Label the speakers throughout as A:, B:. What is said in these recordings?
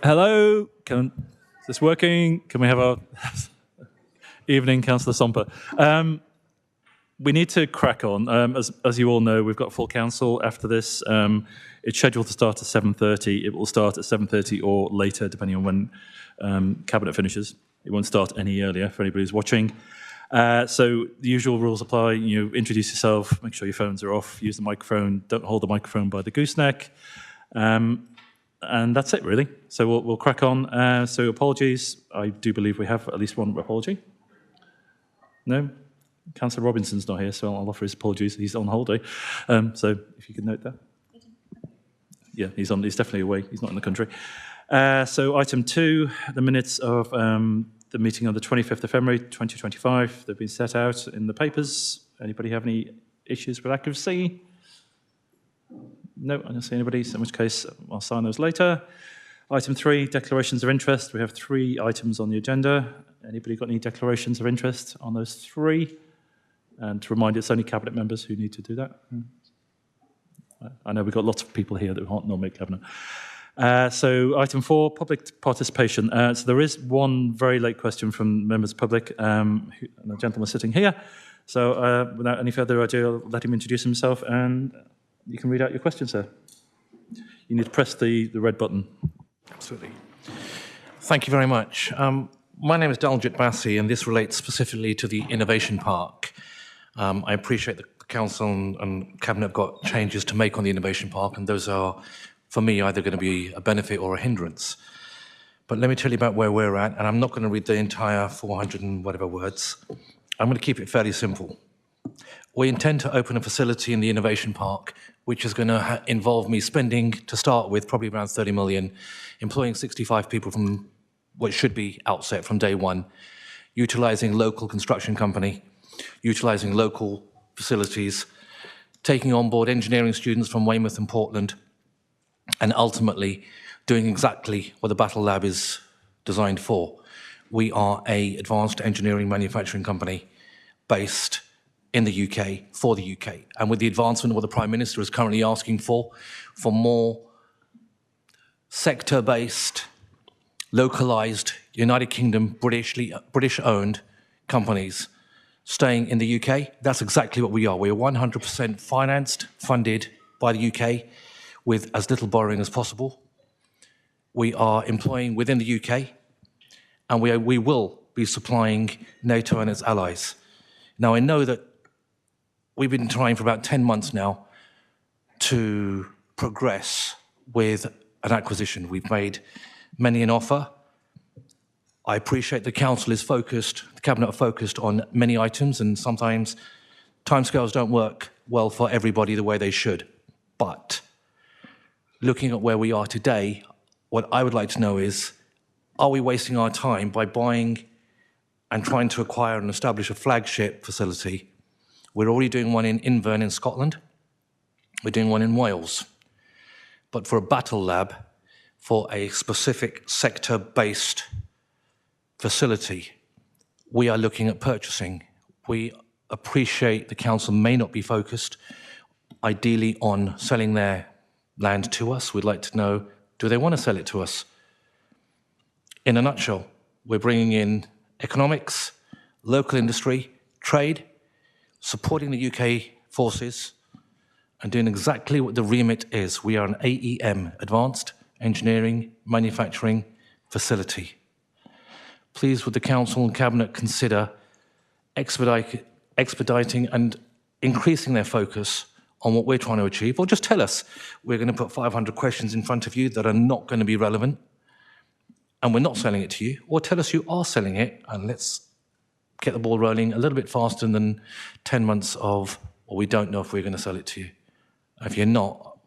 A: Hello, is this working? Can we have our evening, Councillor Somper? We need to crack on. As you all know, we've got full council after this. It's scheduled to start at 7:30. It will start at 7:30 or later, depending on when Cabinet finishes. It won't start any earlier for anybody who's watching. So the usual rules apply. You introduce yourself, make sure your phones are off, use the microphone, don't hold the microphone by the gooseneck. And that's it, really. So we'll crack on. So apologies. I do believe we have at least one apology. No? Councillor Robinson's not here, so I'll offer his apologies. He's on holiday. So if you could note that. Yeah, he's definitely away. He's not in the country. So item 2, the minutes of the meeting on the 25th of February 2025. They've been set out in the papers. Anybody have any issues with accuracy? No, I don't see anybody, so in which case I'll sign those later. Item 3, declarations of interest. We have 3 items on the agenda. Anybody got any declarations of interest on those 3? And to remind you, it's only Cabinet members who need to do that. I know we've got lots of people here that aren't normally Cabinet. So item 4, public participation. So there is one very late question from members of the public, and the gentleman sitting here. So without any further ado, I'll let him introduce himself and you can read out your question, sir. You need to press the red button.
B: Absolutely. Thank you very much. My name is Daljit Bassi, and this relates specifically to the Innovation Park. I appreciate the Council and Cabinet have got changes to make on the Innovation Park, and those are, for me, either going to be a benefit or a hindrance. But let me tell you about where we're at, and I'm not going to read the entire 400 and whatever words. I'm going to keep it fairly simple. We intend to open a facility in the Innovation Park, which is going to involve me spending, to start with, probably around 30 million, employing 65 people from what should be outset from day one, utilising local construction company, utilising local facilities, taking on board engineering students from Weymouth and Portland, and ultimately doing exactly what the Battle Lab is designed for. We are an advanced engineering manufacturing company based in the UK, for the UK. And with the advancement of what the Prime Minister is currently asking for more sector-based, localised, United Kingdom, British-owned companies staying in the UK, that's exactly what we are. We're 100% financed, funded by the UK with as little borrowing as possible. We are employing within the UK, and we will be supplying NATO and its allies. Now, I know that we've been trying for about 10 months now to progress with an acquisition. We've made many an offer. I appreciate the Council is focused, the Cabinet are focused on many items, and sometimes timescales don't work well for everybody the way they should. But looking at where we are today, what I would like to know is, are we wasting our time by buying and trying to acquire and establish a flagship facility? We're already doing one in Invern in Scotland. We're doing one in Wales. But for a Battle Lab, for a specific sector-based facility, we are looking at purchasing. We appreciate the Council may not be focused, ideally, on selling their land to us. We'd like to know, do they want to sell it to us? In a nutshell, we're bringing in economics, local industry, trade, supporting the UK forces, and doing exactly what the remit is. We are an AEM, Advanced Engineering Manufacturing Facility. Please, would the Council and Cabinet consider expediting and increasing their focus on what we're trying to achieve, or just tell us we're going to put 500 questions in front of you that are not going to be relevant, and we're not selling it to you, or tell us you are selling it, and let's get the ball rolling a little bit faster than 10 months of, well, we don't know if we're going to sell it to you. If you're not,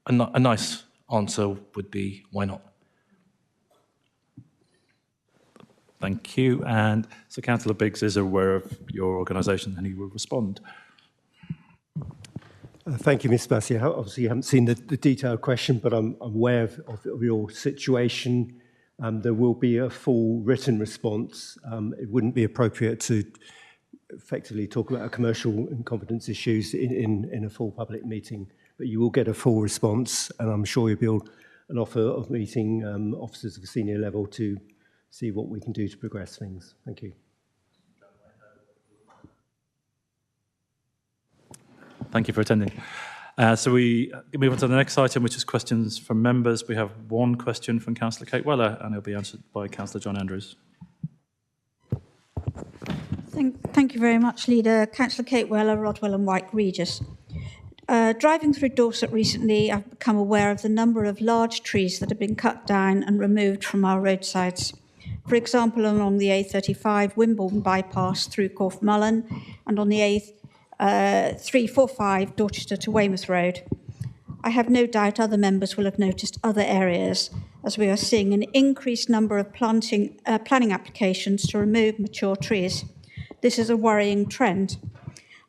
B: a nice answer would be, why not?
A: Thank you. And so Councillor Biggs is aware of your organisation and he will respond.
C: Thank you, Mr. Bassi. Obviously, you haven't seen the detailed question, but I'm aware of your situation. There will be a full written response. It wouldn't be appropriate to effectively talk about commercial and confidence issues in a full public meeting, but you will get a full response, and I'm sure you'll be an offer of meeting officers of a senior level to see what we can do to progress things. Thank you.
A: Thank you for attending. So we move on to the next item, which is questions from members. We have one question from Councillor Kate Weller, and it'll be answered by Councillor John Andrews.
D: Thank you very much, Leader. Councillor Kate Weller, Rodwell and White Regis. Driving through Dorset recently, I've become aware of the number of large trees that have been cut down and removed from our roadsides. For example, along the A35 Wimborne bypass through Corfe-Mullen and on the A345 Dorchester to Weymouth Road. I have no doubt other members will have noticed other areas, as we are seeing an increased number of planning applications to remove mature trees. This is a worrying trend.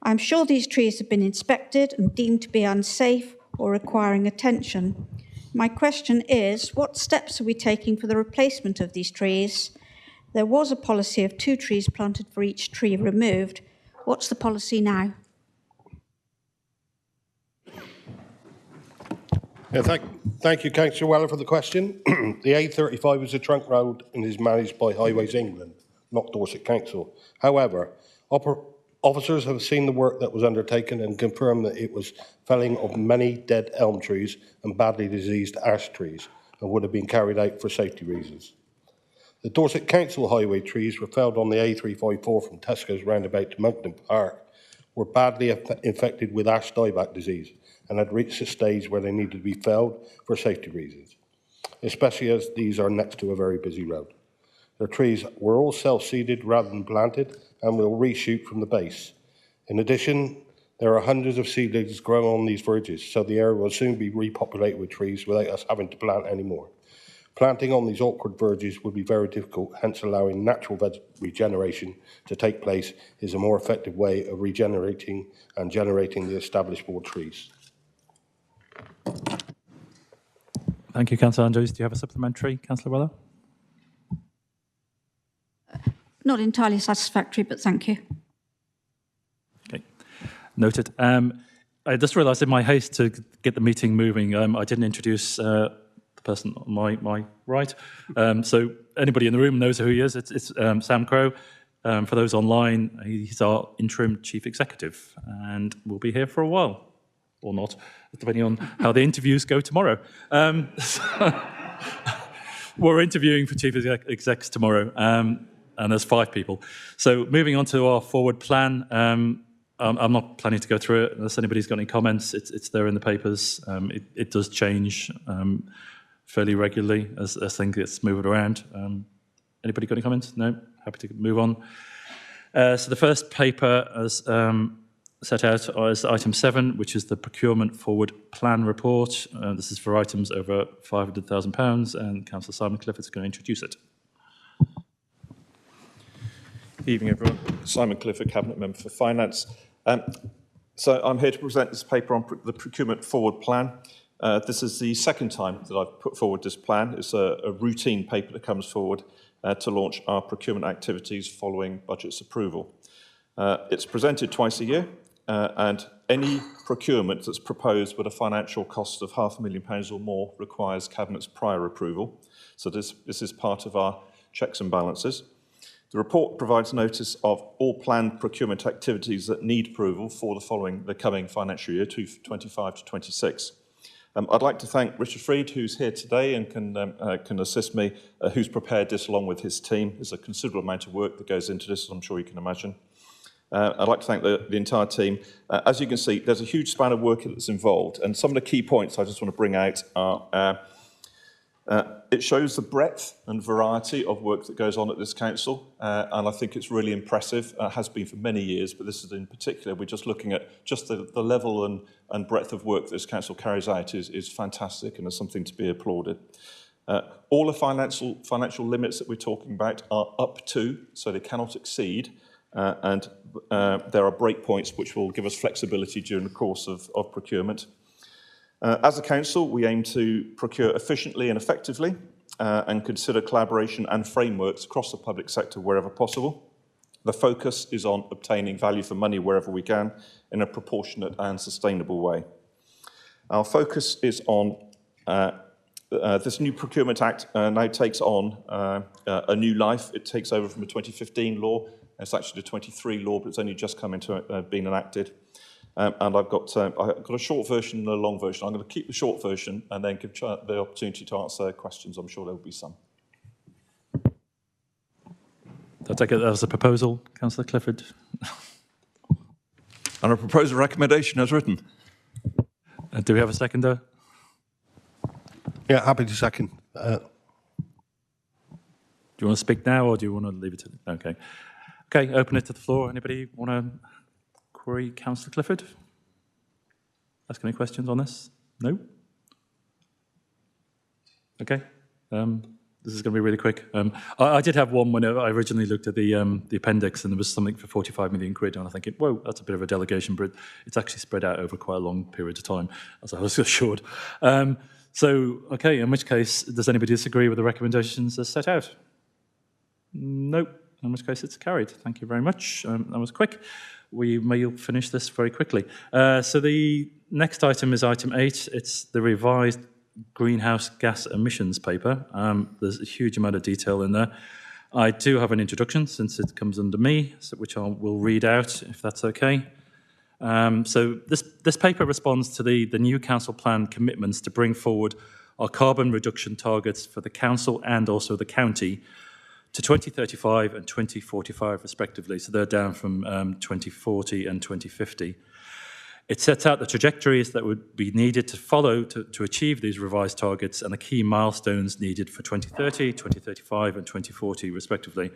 D: I'm sure these trees have been inspected and deemed to be unsafe or requiring attention. My question is, what steps are we taking for the replacement of these trees? There was a policy of 2 trees planted for each tree removed. What's the policy now?
E: Yeah, thank you, Councillor Weller, for the question. The A35 is a trunk road and is managed by Highways England, not Dorset Council. However, officers have seen the work that was undertaken and confirmed that it was felling of many dead elm trees and badly diseased ash trees and would have been carried out for safety reasons. The Dorset Council highway trees were felled on the A354 from Tesco's roundabout to Monkton Park were badly infected with ash dieback disease and had reached a stage where they needed to be felled for safety reasons, especially as these are next to a very busy road. The trees were all self-seeded rather than planted and will reshoot from the base. In addition, there are hundreds of seedlings growing on these verges, so the area will soon be repopulated with trees without us having to plant any more. Planting on these awkward verges would be very difficult, hence allowing natural regeneration to take place is a more effective way of regenerating and generating the established more trees.
A: Thank you, Councillor Andrews. Do you have a supplementary, Councillor Weller?
D: Not entirely satisfactory, but thank you.
A: Okay, noted. I just realised in my haste to get the meeting moving, I didn't introduce the person on my right. So anybody in the room knows who he is. It's Sam Crowe. For those online, he's our interim chief executive and will be here for a while, or not, depending on how the interviews go tomorrow. We're interviewing for chief execs tomorrow. And there's 5 people. So moving on to our forward plan, I'm not planning to go through it unless anybody's got any comments. It's there in the papers. It does change fairly regularly as things get moved around. Anybody got any comments? No? Happy to move on. So the first paper as set out is item 7, which is the procurement forward plan report. This is for items over £500,000, and Councillor Simon Clifford's going to introduce it.
F: Evening, everyone. Simon Clifford, Cabinet Member for Finance. So I'm here to present this paper on the procurement forward plan. This is the second time that I've put forward this plan. It's a routine paper that comes forward to launch our procurement activities following budget's approval. It's presented twice a year, and any procurement that's proposed with a financial cost of £500,000 or more requires Cabinet's prior approval. So this is part of our checks and balances. The report provides notice of all planned procurement activities that need approval for the coming financial year, 25 to 26. I'd like to thank Richard Freed, who's here today and can assist me, who's prepared this along with his team. There's a considerable amount of work that goes into this, as I'm sure you can imagine. I'd like to thank the entire team. As you can see, there's a huge span of work that's involved, and some of the key points I just want to bring out are it shows the breadth and variety of work that goes on at this council, and I think it's really impressive. It has been for many years, but this is in particular, we're just looking at just the level and breadth of work this council carries out is fantastic and is something to be applauded. All the financial limits that we're talking about are up to, so they cannot exceed, and there are breakpoints which will give us flexibility during the course of procurement. As a council, we aim to procure efficiently and effectively and consider collaboration and frameworks across the public sector wherever possible. The focus is on obtaining value for money wherever we can in a proportionate and sustainable way. Our focus is on This new Procurement Act now takes on a new life. It takes over from a 2015 law. It's actually a 23 law, but it's only just come into being enacted. And I've got a short version and a long version. I'm going to keep the short version and then give the opportunity to answer questions. I'm sure there will be some.
A: I take it that was a proposal, Councillor Clifford.
G: And I propose a recommendation as written.
A: Do we have a seconder?
E: Yeah, happy to second.
A: Do you want to speak now, or do you want to leave it to... Okay. Okay, open it to the floor. Anybody want to query Councillor Clifford? Ask any questions on this? No? Okay. This is going to be really quick. I did have one when I originally looked at the appendix, and there was something for 45 million quid, and I think, whoa, that's a bit of a delegation, but it's actually spread out over quite a long period of time, as I was assured. Okay, in which case, does anybody disagree with the recommendations as set out? Nope. In which case, it's carried. Thank you very much. That was quick. We may finish this very quickly. So the next item is item 8. It's the revised greenhouse gas emissions paper. There's a huge amount of detail in there. I do have an introduction, since it comes under me, which I will read out, if that's okay. So this paper responds to the new council plan commitments to bring forward our carbon reduction targets for the council and also the county to 2035 and 2045 respectively. So they're down from 2040 and 2050. It sets out the trajectories that would be needed to follow to achieve these revised targets and the key milestones needed for 2030, 2035 and 2040 respectively.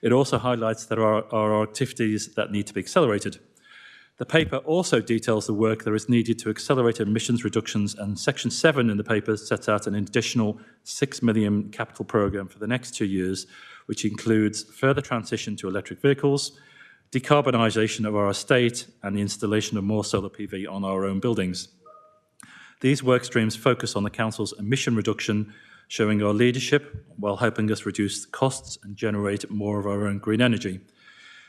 A: It also highlights that there are activities that need to be accelerated. The paper also details the work that is needed to accelerate emissions reductions, and Section 7 in the paper sets out an additional £6 million capital programme for the next 2 years, which includes further transition to electric vehicles, decarbonisation of our estate, and the installation of more solar PV on our own buildings. These work streams focus on the Council's emission reduction, showing our leadership while helping us reduce costs and generate more of our own green energy.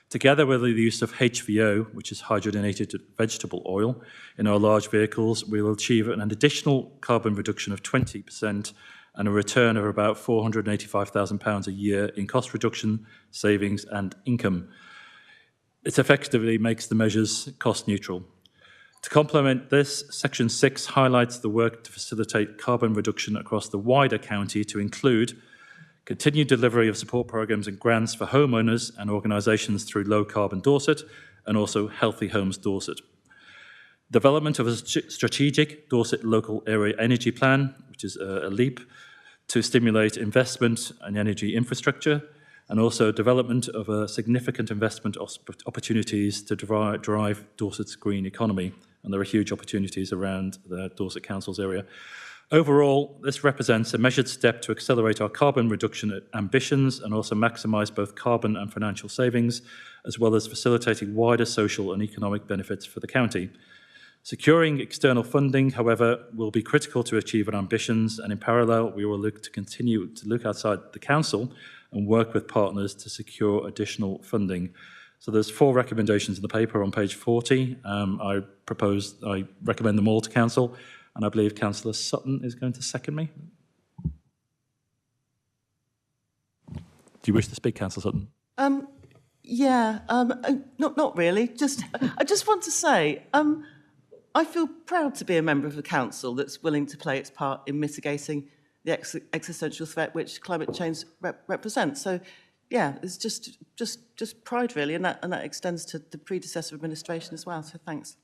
A: Together with the use of HVO, which is hydrogenated vegetable oil, in our large vehicles, we will achieve an additional carbon reduction of 20% and a return of about £485,000 a year in cost reduction, savings and income. It effectively makes the measures cost neutral. To complement this, Section 6 highlights the work to facilitate carbon reduction across the wider county to include continued delivery of support programmes and grants for homeowners and organisations through Low Carbon Dorset and also Healthy Homes Dorset. Development of a strategic Dorset Local Area Energy Plan, which is a LEAP, to stimulate investment in energy infrastructure, and also development of a significant investment opportunities to drive Dorset's green economy. And there are huge opportunities around the Dorset Council's area. Overall, this represents a measured step to accelerate our carbon reduction ambitions and also maximise both carbon and financial savings, as well as facilitating wider social and economic benefits for the county. Securing external funding, however, will be critical to achieve our ambitions, and in parallel, we will look to continue to look outside the council and work with partners to secure additional funding. So there's 4 recommendations in the paper on page 40. I recommend them all to council, and I believe Councillor Sutton is going to second me. Do you wish to speak, Councillor Sutton?
H: Not really. I just want to say, I feel proud to be a member of the council that's willing to play its part in mitigating the existential threat which climate change represents. So, yeah, it's just pride really, and that extends to the predecessor administration as well. So, thanks.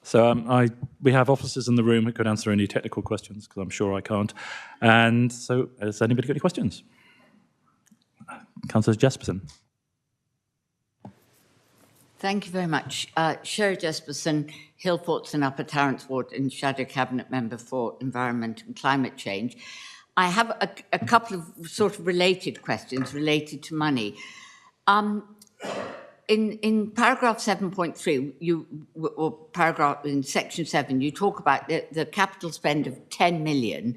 A: So we have officers in the room who could answer any technical questions, because I'm sure I can't. And so, has anybody got any questions? Councillor Jesperson.
I: Thank you very much. Sherry Jesperson, Hillforts and Upper Tarrants Ward, and Shadow Cabinet Member for Environment and Climate Change. I have a couple of sort of related questions related to money. In paragraph 7.3, or paragraph in section 7, you talk about the capital spend of 10 million.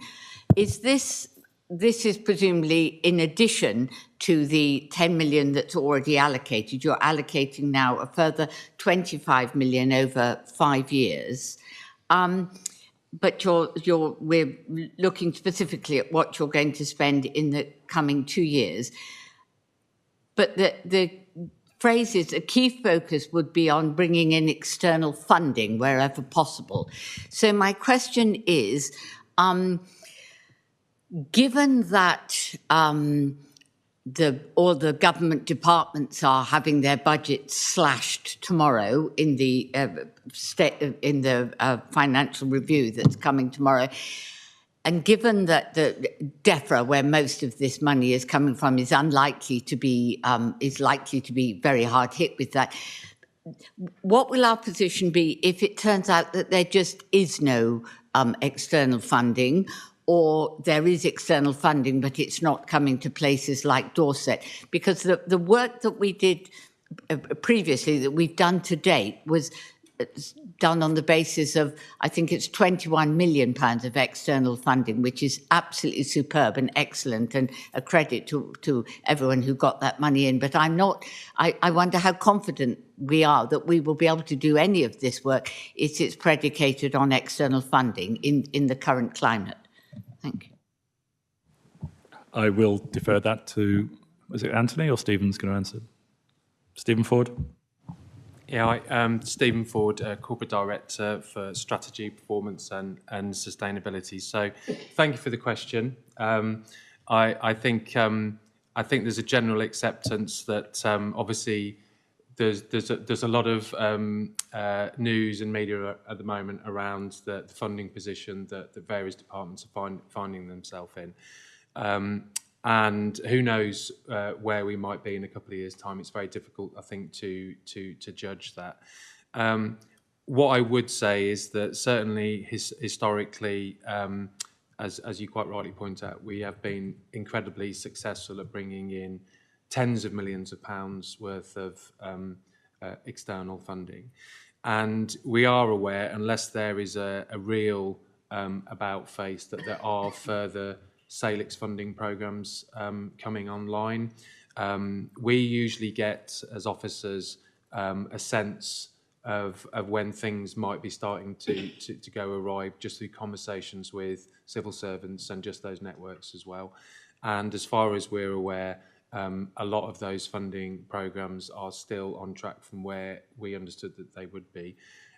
I: Is this is presumably in addition to the 10 million that's already allocated? You're allocating now a further 25 million over 5 years. we're looking specifically at what you're going to spend in the coming 2 years. But the phrase is a key focus would be on bringing in external funding wherever possible. So my question is, given that all the government departments are having their budgets slashed tomorrow in the financial review that's coming tomorrow, and given that the DEFRA, where most of this money is coming from, is likely to be very hard hit with that, what will our position be if it turns out that there just is no external funding, or there is external funding, but it's not coming to places like Dorset? Because the work that we did previously, that we've done to date, was done on the basis of, I think it's £21 million of external funding, which is absolutely superb and excellent, and a credit to everyone who got that money in. But I wonder how confident we are that we will be able to do any of this work if it's predicated on external funding in the current climate. Thank you.
A: I will defer that to, is it Anthony or Stephen's going to answer? Stephen Ford.
J: Yeah, I'm Stephen Ford, Corporate Director for Strategy, Performance and Sustainability. So thank you for the question. I think there's a general acceptance that obviously there's a lot of news and media at the moment around the funding position that the various departments are finding themselves in. And who knows where we might be in a couple of years' time. It's very difficult, I think, to judge that. What I would say is that certainly historically, as you quite rightly point out, we have been incredibly successful at bringing in tens of millions of pounds worth of external funding. And we are aware, unless there is a real about face, that there are further Salix funding programmes coming online. We usually get, as officers, a sense of when things might be starting to go awry, just through conversations with civil servants and just those networks as well. And as far as we're aware, a lot of those funding programmes are still on track from where we understood that they would be.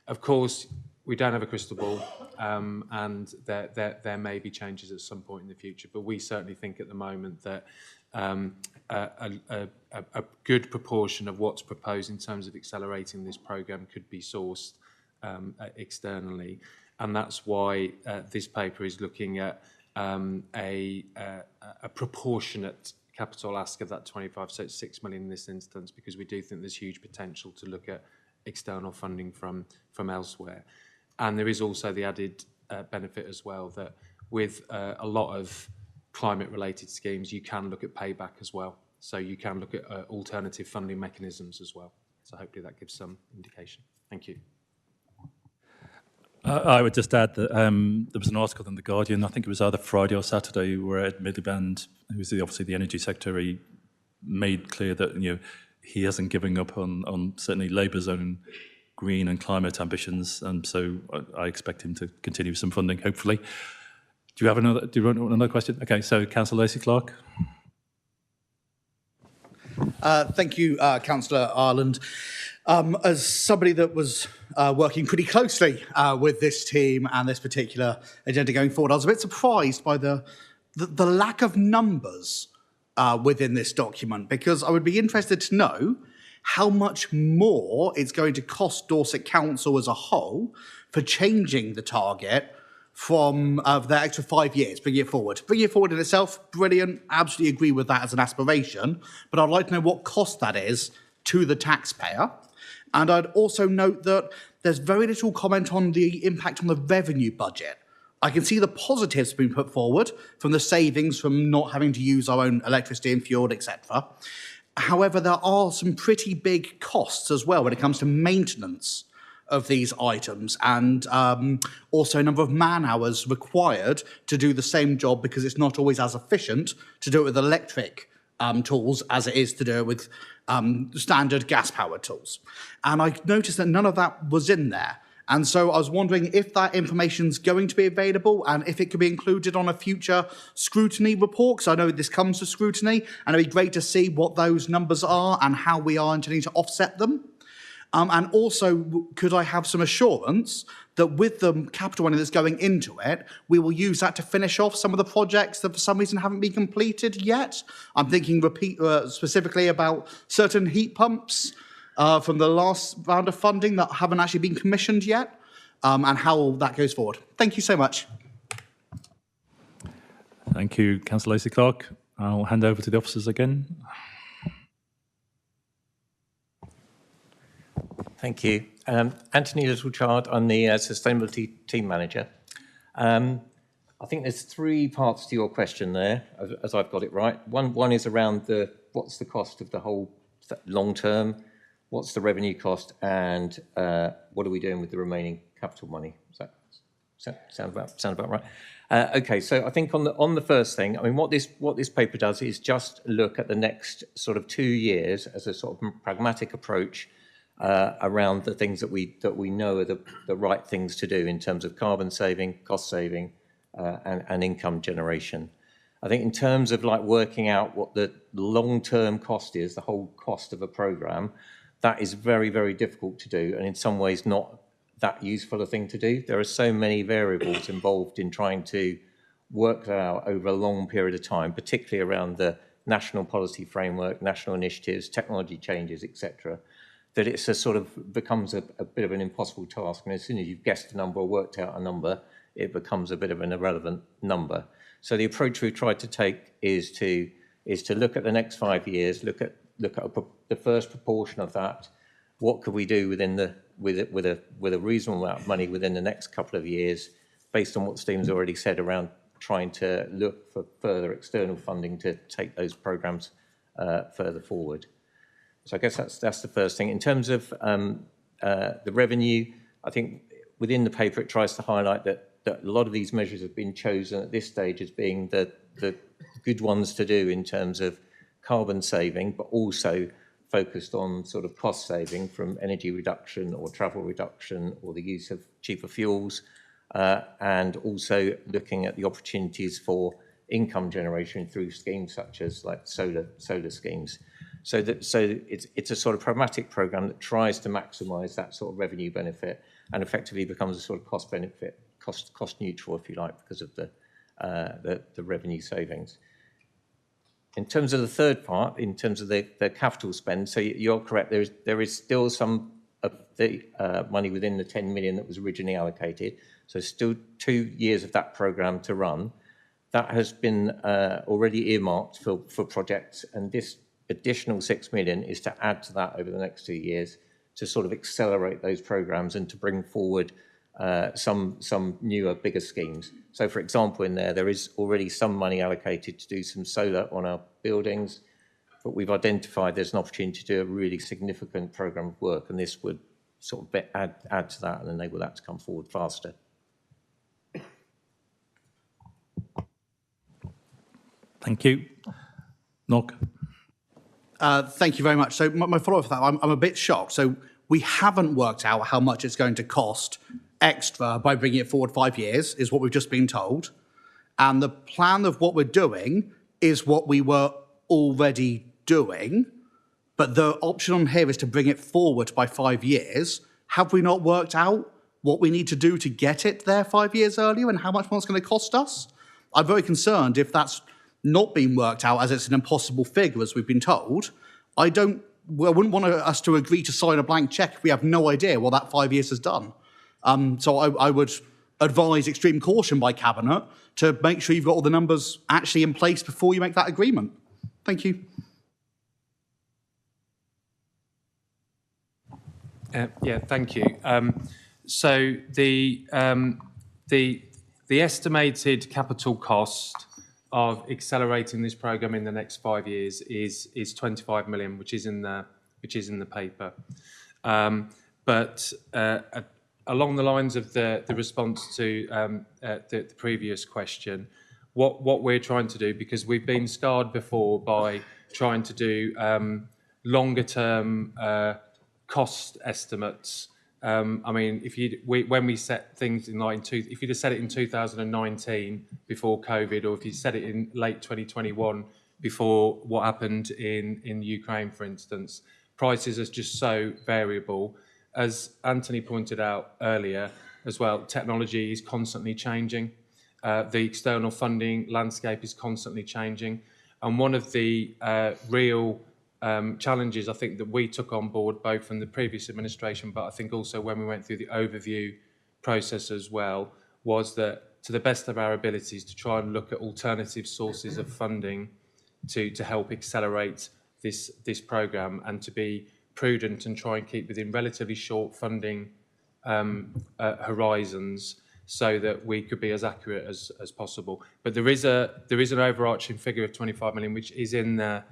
J: Of course, we don't have a crystal ball, and there may be changes at some point in the future, but we certainly think at the moment that a good proportion of what's proposed in terms of accelerating this programme could be sourced externally. And that's why this paper is looking at a proportionate capital ask of that 25, so it's 6 million in this instance, because we do think there's huge potential to look at external funding from elsewhere. And there is also the added benefit as well that with a lot of climate-related schemes, you can look at payback as well. So you can look at alternative funding mechanisms as well. So hopefully that gives some indication. Thank you.
A: I would just add that there was an article in The Guardian, I think it was either Friday or Saturday, where Ed Miliband, who's obviously the Energy Secretary, made clear that he hasn't given up on certainly Labour's own green and climate ambitions, and so I expect him to continue some funding, hopefully. Do you want another question? Okay, so Councillor Lacey-Clark.
K: Thank you, Councillor Ireland. As somebody that was working pretty closely with this team and this particular agenda going forward, I was a bit surprised by the lack of numbers within this document, because I would be interested to know how much more it's going to cost Dorset Council as a whole for changing the target from the extra 5 years, bring it forward. Bring it forward in itself, brilliant, absolutely agree with that as an aspiration, but I'd like to know what cost that is to the taxpayer. And I'd also note that there's very little comment on the impact on the revenue budget. I can see the positives being put forward from the savings from not having to use our own electricity and fuel, etc. However, there are some pretty big costs as well when it comes to maintenance of these items, and also a number of man hours required to do the same job, because it's not always as efficient to do it with electric tools as it is to do it with standard gas-powered tools. And I noticed that none of that was in there. And so I was wondering if that information's going to be available and if it could be included on a future scrutiny report, because I know this comes to scrutiny, and it'd be great to see what those numbers are and how we are intending to offset them. And also, could I have some assurance that with the capital money that's going into it, we will use that to finish off some of the projects that for some reason haven't been completed yet? I'm thinking specifically about certain heat pumps from the last round of funding that haven't actually been commissioned yet, and how that goes forward. Thank you so much.
A: Thank you, Councillor Lacey-Clark. I'll hand over to the officers again.
L: Thank you. Anthony Littlechard, I'm the Sustainability Team Manager. I think there's three parts to your question there, as I've got it right. One is around what's the cost of the whole long term, what's the revenue cost, and what are we doing with the remaining capital money? Does that sound about right? Okay, so I think on the first thing, I mean, what this paper does is just look at the next sort of 2 years as a sort of pragmatic approach around the things that we know are the right things to do in terms of carbon saving, cost saving, and income generation. I think in terms of like working out what the long-term cost is, the whole cost of a program, that is very, very difficult to do, and in some ways not that useful a thing to do. There are so many variables involved in trying to work that out over a long period of time, particularly around the national policy framework, national initiatives, technology changes, etc., that it's a sort of becomes a bit of an impossible task. And as soon as you've guessed a number or worked out a number, it becomes a bit of an irrelevant number. So the approach we've tried to take is to look at the next 5 years, look at the first proportion of that. What could we do with a reasonable amount of money within the next couple of years, based on what Stephen's already said around trying to look for further external funding to take those programmes further forward. So I guess that's the first thing. In terms of the revenue, I think within the paper it tries to highlight that a lot of these measures have been chosen at this stage as being the good ones to do in terms of carbon saving, but also focused on sort of cost saving from energy reduction or travel reduction or the use of cheaper fuels, and also looking at the opportunities for income generation through schemes such as like solar schemes. So it's a sort of pragmatic program that tries to maximise that sort of revenue benefit and effectively becomes a sort of cost benefit, cost neutral, if you like, because of the revenue savings. In terms of the third part, in terms of the capital spend, so you're correct. There is still some of the money within the 10 million that was originally allocated. So still 2 years of that programme to run. That has been already earmarked for projects, and this additional 6 million is to add to that over the next 2 years to sort of accelerate those programmes and to bring forward some newer, bigger schemes. So, for example, in there is already some money allocated to do some solar on our buildings, but we've identified there's an opportunity to do a really significant programme of work, and this would sort of add to that and enable that to come forward faster.
A: Thank you. Nog.
K: Thank you very much. So my follow-up for that, I'm a bit shocked. So we haven't worked out how much it's going to cost extra by bringing it forward 5 years, is what we've just been told. And the plan of what we're doing is what we were already doing. But the option on here is to bring it forward by 5 years. Have we not worked out what we need to do to get it there 5 years earlier and how much more it's going to cost us? I'm very concerned if that's not being worked out, as it's an impossible figure, as we've been told. I wouldn't want us to agree to sign a blank cheque if we have no idea what that 5 years has done. So I would advise extreme caution by Cabinet to make sure you've got all the numbers actually in place before you make that agreement. Thank you.
J: Yeah, thank you. So the estimated capital cost of accelerating this programme in the next 5 years is 25 million, which is in the paper. But along the lines of the response to the previous question, what we're trying to do, because we've been scarred before by trying to do longer term cost estimates I mean, when we set things in if you'd have said it in 2019 before COVID, or if you said it in late 2021 before what happened in Ukraine, for instance, prices are just so variable. As Anthony pointed out earlier as well, technology is constantly changing. The external funding landscape is constantly changing. And one of the real challenges I think that we took on board, both from the previous administration, but I think also when we went through the overview process as well, was that to the best of our abilities to try and look at alternative sources of funding to help accelerate this programme, and to be prudent and try and keep within relatively short funding horizons, so that we could be as accurate as possible. But there is an overarching figure of 25 million, which is in the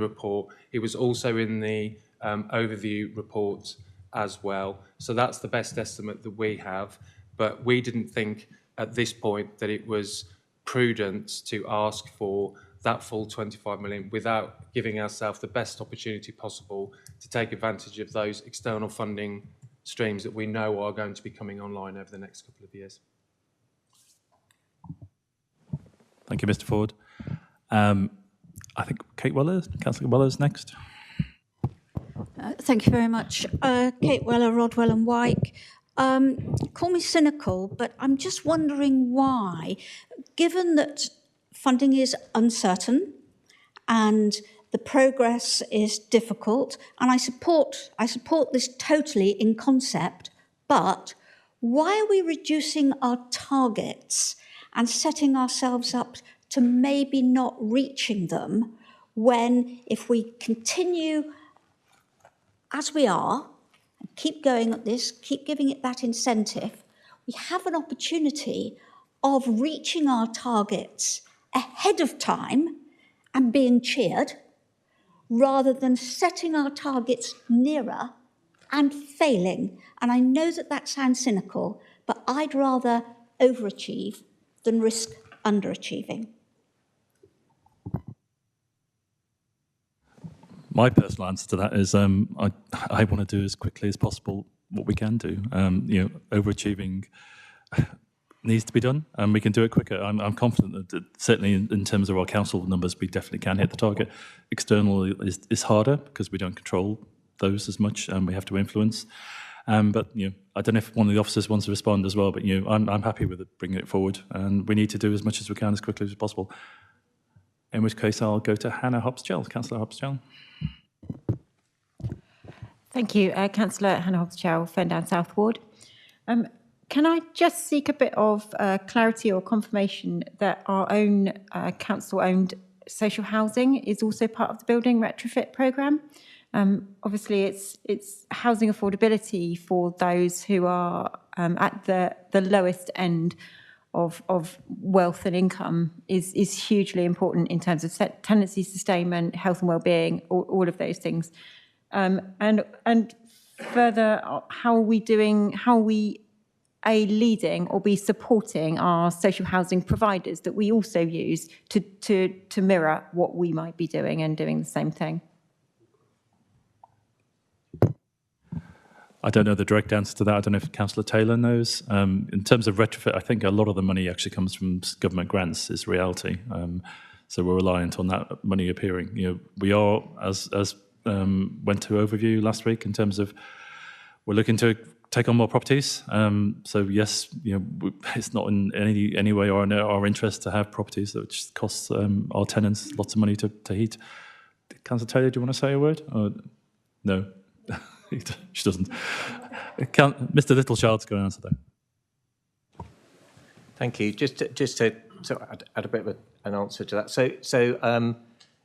J: report. It was also in the overview report as well. So that's the best estimate that we have. But we didn't think at this point that it was prudent to ask for that full 25 million without giving ourselves the best opportunity possible to take advantage of those external funding streams that we know are going to be coming online over the next couple of years.
A: Thank you, Mr. Ford. I think Kate Weller, Councillor Weller's next.
D: Thank you very much. Kate Weller, Rodwell and Wyke. Call me cynical, but I'm just wondering why, given that funding is uncertain and the progress is difficult, and I support this totally in concept, but why are we reducing our targets and setting ourselves up to maybe not reaching them, when if we continue as we are, and keep going at this, keep giving it that incentive, we have an opportunity of reaching our targets ahead of time and being cheered, rather than setting our targets nearer and failing. And I know that that sounds cynical, but I'd rather overachieve than risk underachieving.
A: My personal answer to that is I want to do as quickly as possible what we can do. Overachieving needs to be done, and we can do it quicker. I'm confident that certainly in terms of our council numbers, we definitely can hit the target. External is harder because we don't control those as much, and we have to influence. But I don't know if one of the officers wants to respond as well. But I'm happy with bringing it forward, and we need to do as much as we can as quickly as possible. In which case, I'll go to Hannah Hobbs-Gell, Councillor Hobbs-Gell.
M: Thank you, Councillor Hannah Hobbs-Gell, Fendown South Ward. Can I just seek a bit of clarity or confirmation that our own council-owned social housing is also part of the building retrofit programme? Obviously, it's housing affordability for those who are at the lowest end of wealth and income is hugely important in terms of tenancy sustainment, health and well-being, all of those things. And further, how are we leading or be supporting our social housing providers that we also use to mirror what we might be doing and doing the same thing?
A: I don't know the direct answer to that. I don't know if Councillor Taylor knows. In terms of retrofit, I think a lot of the money actually comes from government grants, is reality. So we're reliant on that money appearing. We are, as went to overview last week, in terms of we're looking to take on more properties. So yes, it's not in any way our interest to have properties that cost our tenants lots of money to heat. Councillor Taylor, do you want to say a word? Or, no. She doesn't. Mr. Littlechild's going to answer that.
L: Thank you. Just to add a bit of an answer to that. So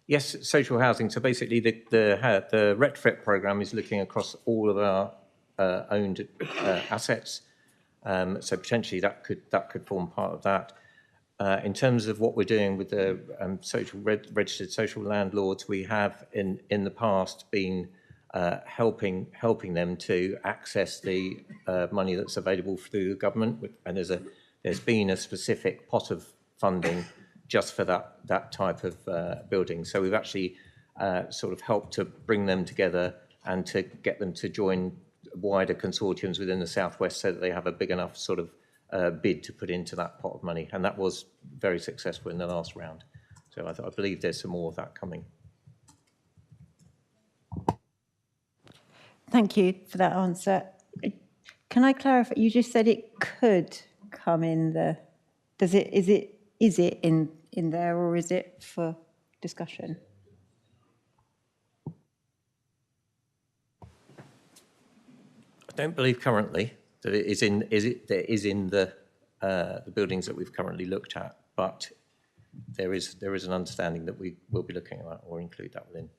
L: yes, social housing. So basically, the retrofit programme is looking across all of our owned assets. So potentially that could form part of that. In terms of what we're doing with the registered social landlords, we have in the past been helping them to access the money that's available through the government, and there's been a specific pot of funding just for that type of building. So we've actually sort of helped to bring them together and to get them to join wider consortiums within the Southwest so that they have a big enough sort of bid to put into that pot of money. And that was very successful in the last round. So I believe there's some more of that coming.
M: Thank you for that answer. Can I clarify? You just said it could come in the. Is it in there, or is it for discussion?
L: I don't believe currently that it is in. Is in the buildings that we've currently looked at, but there is an understanding that we will be looking at that or include that within.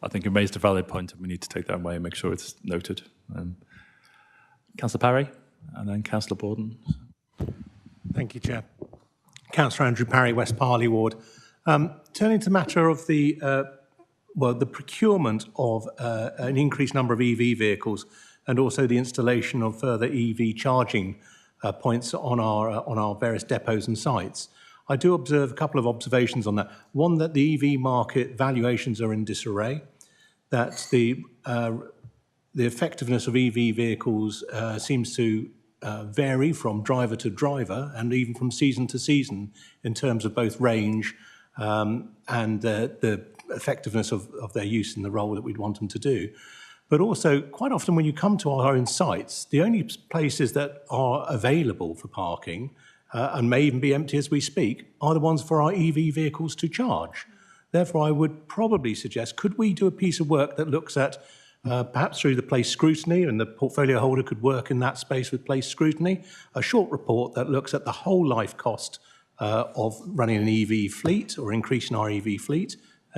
A: I think you raised a valid point, and we need to take that away and make sure it's noted. Councillor Parry, and then Councillor Borden.
N: Thank you, Chair. Councillor Andrew Parry, West Parley Ward. Turning to the matter of the procurement of an increased number of EV vehicles and also the installation of further EV charging points on our various depots and sites. I do observe a couple of observations on that. One, that the EV market valuations are in disarray, that the effectiveness of EV vehicles seems to vary from driver to driver and even from season to season in terms of both range and the effectiveness of their use in the role that we'd want them to do. But also, quite often when you come to our own sites, the only places that are available for parking and may even be empty as we speak, are the ones for our EV vehicles to charge. Therefore, I would probably suggest, could we do a piece of work that looks at, perhaps through the place scrutiny, and the portfolio holder could work in that space with place scrutiny, a short report that looks at the whole life cost of running an EV fleet or increasing our EV fleet,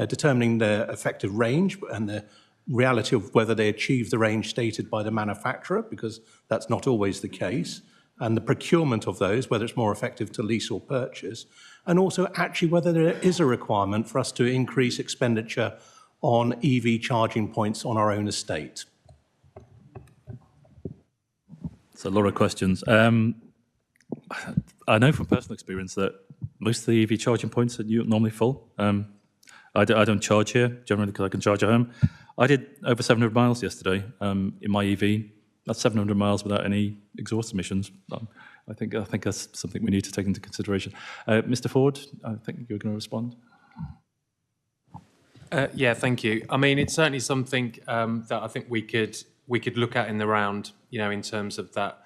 N: determining the effective range and the reality of whether they achieve the range stated by the manufacturer, because that's not always the case, and the procurement of those, whether it's more effective to lease or purchase, and also actually whether there is a requirement for us to increase expenditure on EV charging points on our own estate.
A: So a lot of questions. I know from personal experience that most of the EV charging points are normally full. I don't charge here, generally, because I can charge at home. I did over 700 miles yesterday in my EV. That's 700 miles without any exhaust emissions. I think that's something we need to take into consideration. Mr. Ford, I think you're going to respond.
J: Yeah, thank you. I mean, it's certainly something that I think we could look at in the round, in terms of that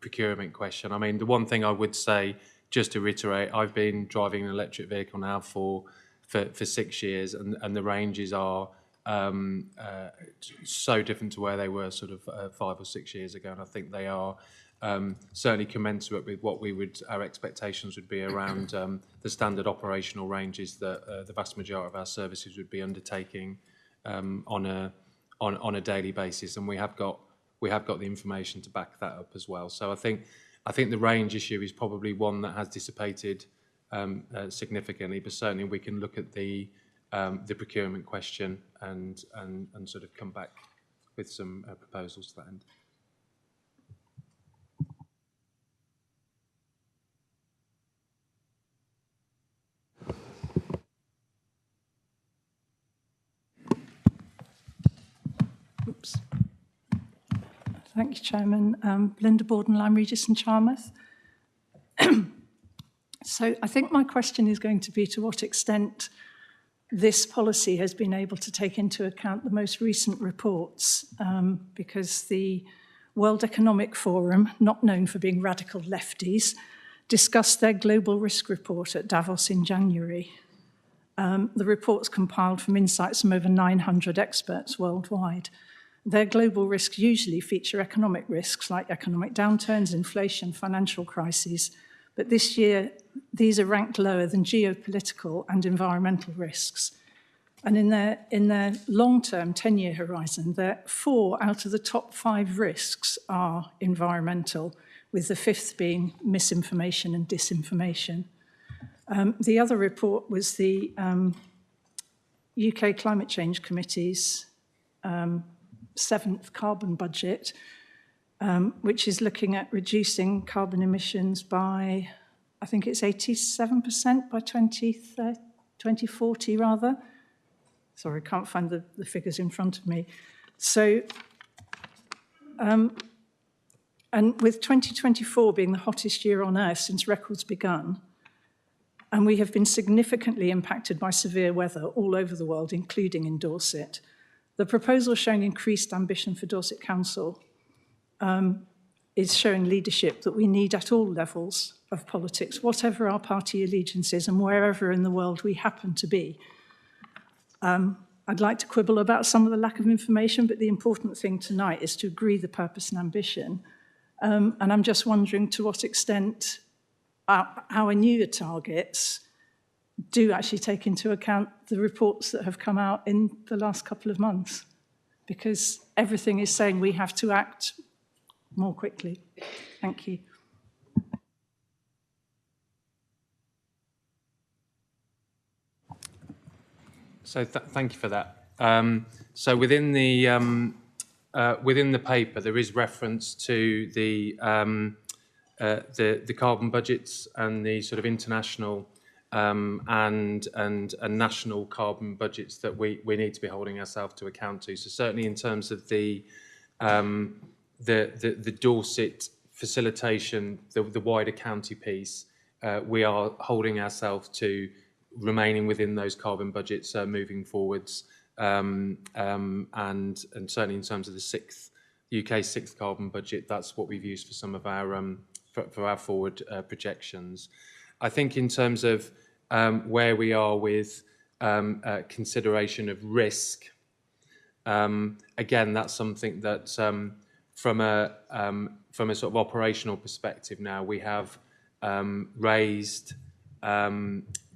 J: procurement question. I mean, the one thing I would say, just to reiterate, I've been driving an electric vehicle now for 6 years, and the ranges are so different to where they were sort of 5 or 6 years ago, and I think they are certainly commensurate with what our expectations would be around the standard operational ranges that the vast majority of our services would be undertaking on a daily basis, and we have got the information to back that up as well. So I think the range issue is probably one that has dissipated significantly, but certainly we can look at the procurement question and sort of come back with some proposals to that end.
O: Oops. Thank you, Chairman. Linda Borden, Lyme Regis and Charmouth. So I think my question is going to be to what extent this policy has been able to take into account the most recent reports, because the World Economic Forum, not known for being radical lefties, discussed their global risk report at Davos in January. The report's compiled from insights from over 900 experts worldwide. Their global risks usually feature economic risks like economic downturns, inflation, financial crises, but this year these are ranked lower than geopolitical and environmental risks. And in their long-term 10-year horizon, 4 out of the top 5 risks are environmental, with the 5th being misinformation and disinformation. The other report was the UK Climate Change Committee's 7th carbon budget, which is looking at reducing carbon emissions by, I think it's 87% by 2040 rather. Sorry, I can't find the figures in front of me. So, and with 2024 being the hottest year on Earth since records begun, and we have been significantly impacted by severe weather all over the world, including in Dorset, the proposal showing increased ambition for Dorset Council is showing leadership that we need at all levels of politics, whatever our party allegiances and wherever in the world we happen to be. I'd like to quibble about some of the lack of information, but the important thing tonight is to agree the purpose and ambition. And I'm just wondering to what extent our newer targets do actually take into account the reports that have come out in the last couple of months, because everything is saying we have to act more quickly. Thank you.
J: So thank you for that. So within the paper, there is reference to the carbon budgets and the sort of international and national carbon budgets that we need to be holding ourselves to account to. So certainly in terms of the Dorset facilitation, the wider county piece, we are holding ourselves to remaining within those carbon budgets moving forwards, and certainly in terms of the UK's sixth carbon budget, that's what we've used for some of our for our forward projections. I think in terms of where we are with consideration of risk, again, that's something that from a sort of operational perspective now, we have raised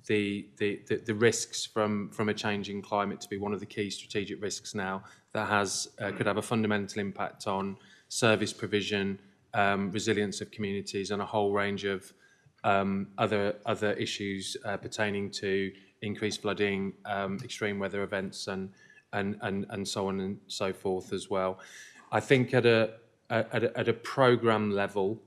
J: the risks from a changing climate to be one of the key strategic risks now that could have a fundamental impact on service provision, resilience of communities, and a whole range of other issues pertaining to increased flooding, extreme weather events, and so on and so forth as well. I think at a programme level,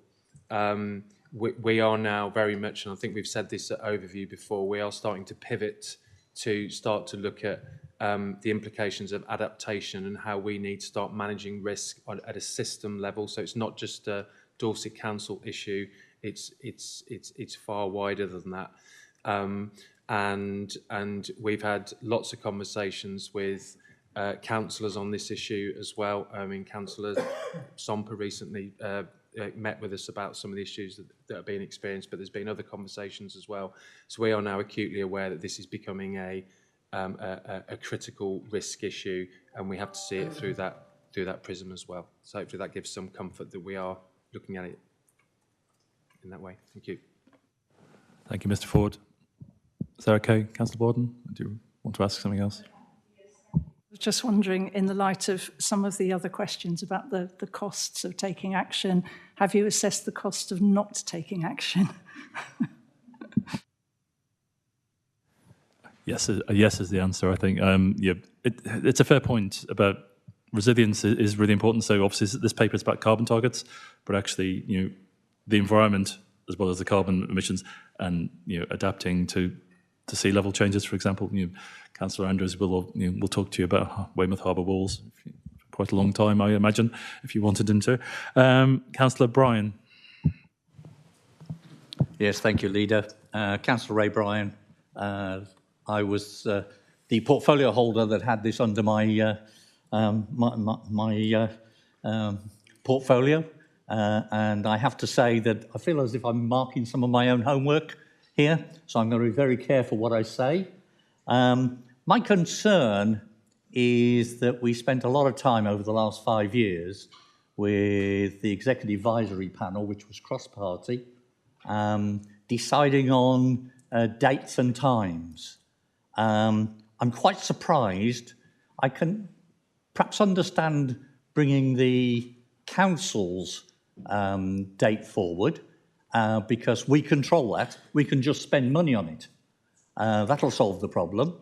J: we are now very much, and I think we've said this at overview before, we are starting to pivot to start to look at the implications of adaptation and how we need to start managing risk at a system level. So it's not just a Dorset Council issue; it's far wider than that. And we've had lots of conversations with councillors on this issue as well. I mean, Councillor Somper recently met with us about some of the issues that are being experienced, but there's been other conversations as well. So we are now acutely aware that this is becoming a critical risk issue, and we have to see it through that prism as well. So hopefully that gives some comfort that we are looking at it in that way. Thank you.
A: Thank you, Mr. Ford. Is that okay, Councillor Borden? Do you want to ask something else?
O: Just wondering, in the light of some of the other questions about the costs of taking action, have you assessed the cost of not taking action?
A: Yes, yes is the answer, I think. Yeah, it's a fair point about resilience is really important. So obviously this paper is about carbon targets, but actually, the environment as well as the carbon emissions and, adapting to sea level changes, for example. Councillor Andrews will talk to you about Weymouth Harbour walls for quite a long time, I imagine, if you wanted him to. Councillor Bryan.
P: Yes, thank you, Leader. Councillor Ray Bryan. I was the portfolio holder that had this under my portfolio, and I have to say that I feel as if I'm marking some of my own homework here, so I'm going to be very careful what I say. My concern is that we spent a lot of time over the last 5 years with the Executive Advisory Panel, which was cross-party, deciding on dates and times. I'm quite surprised. I can perhaps understand bringing the council's date forward because we control that. We can just spend money on it. That'll solve the problem.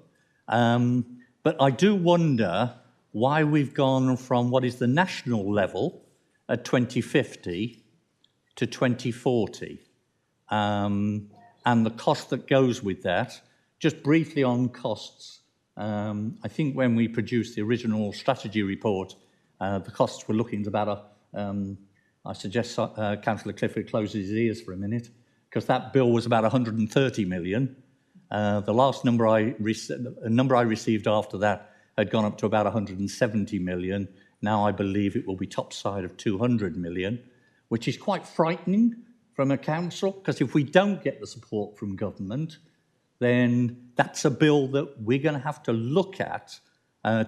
P: But I do wonder why we've gone from what is the national level at 2050 to 2040 and the cost that goes with that. Just briefly on costs, I think when we produced the original strategy report, the costs were looking at about I suggest Councillor Clifford closes his ears for a minute, because that bill was about 130 million. The last number I received after that had gone up to about 170 million. Now I believe it will be top side of 200 million, which is quite frightening from a council, because if we don't get the support from government, then that's a bill that we're going to have to look at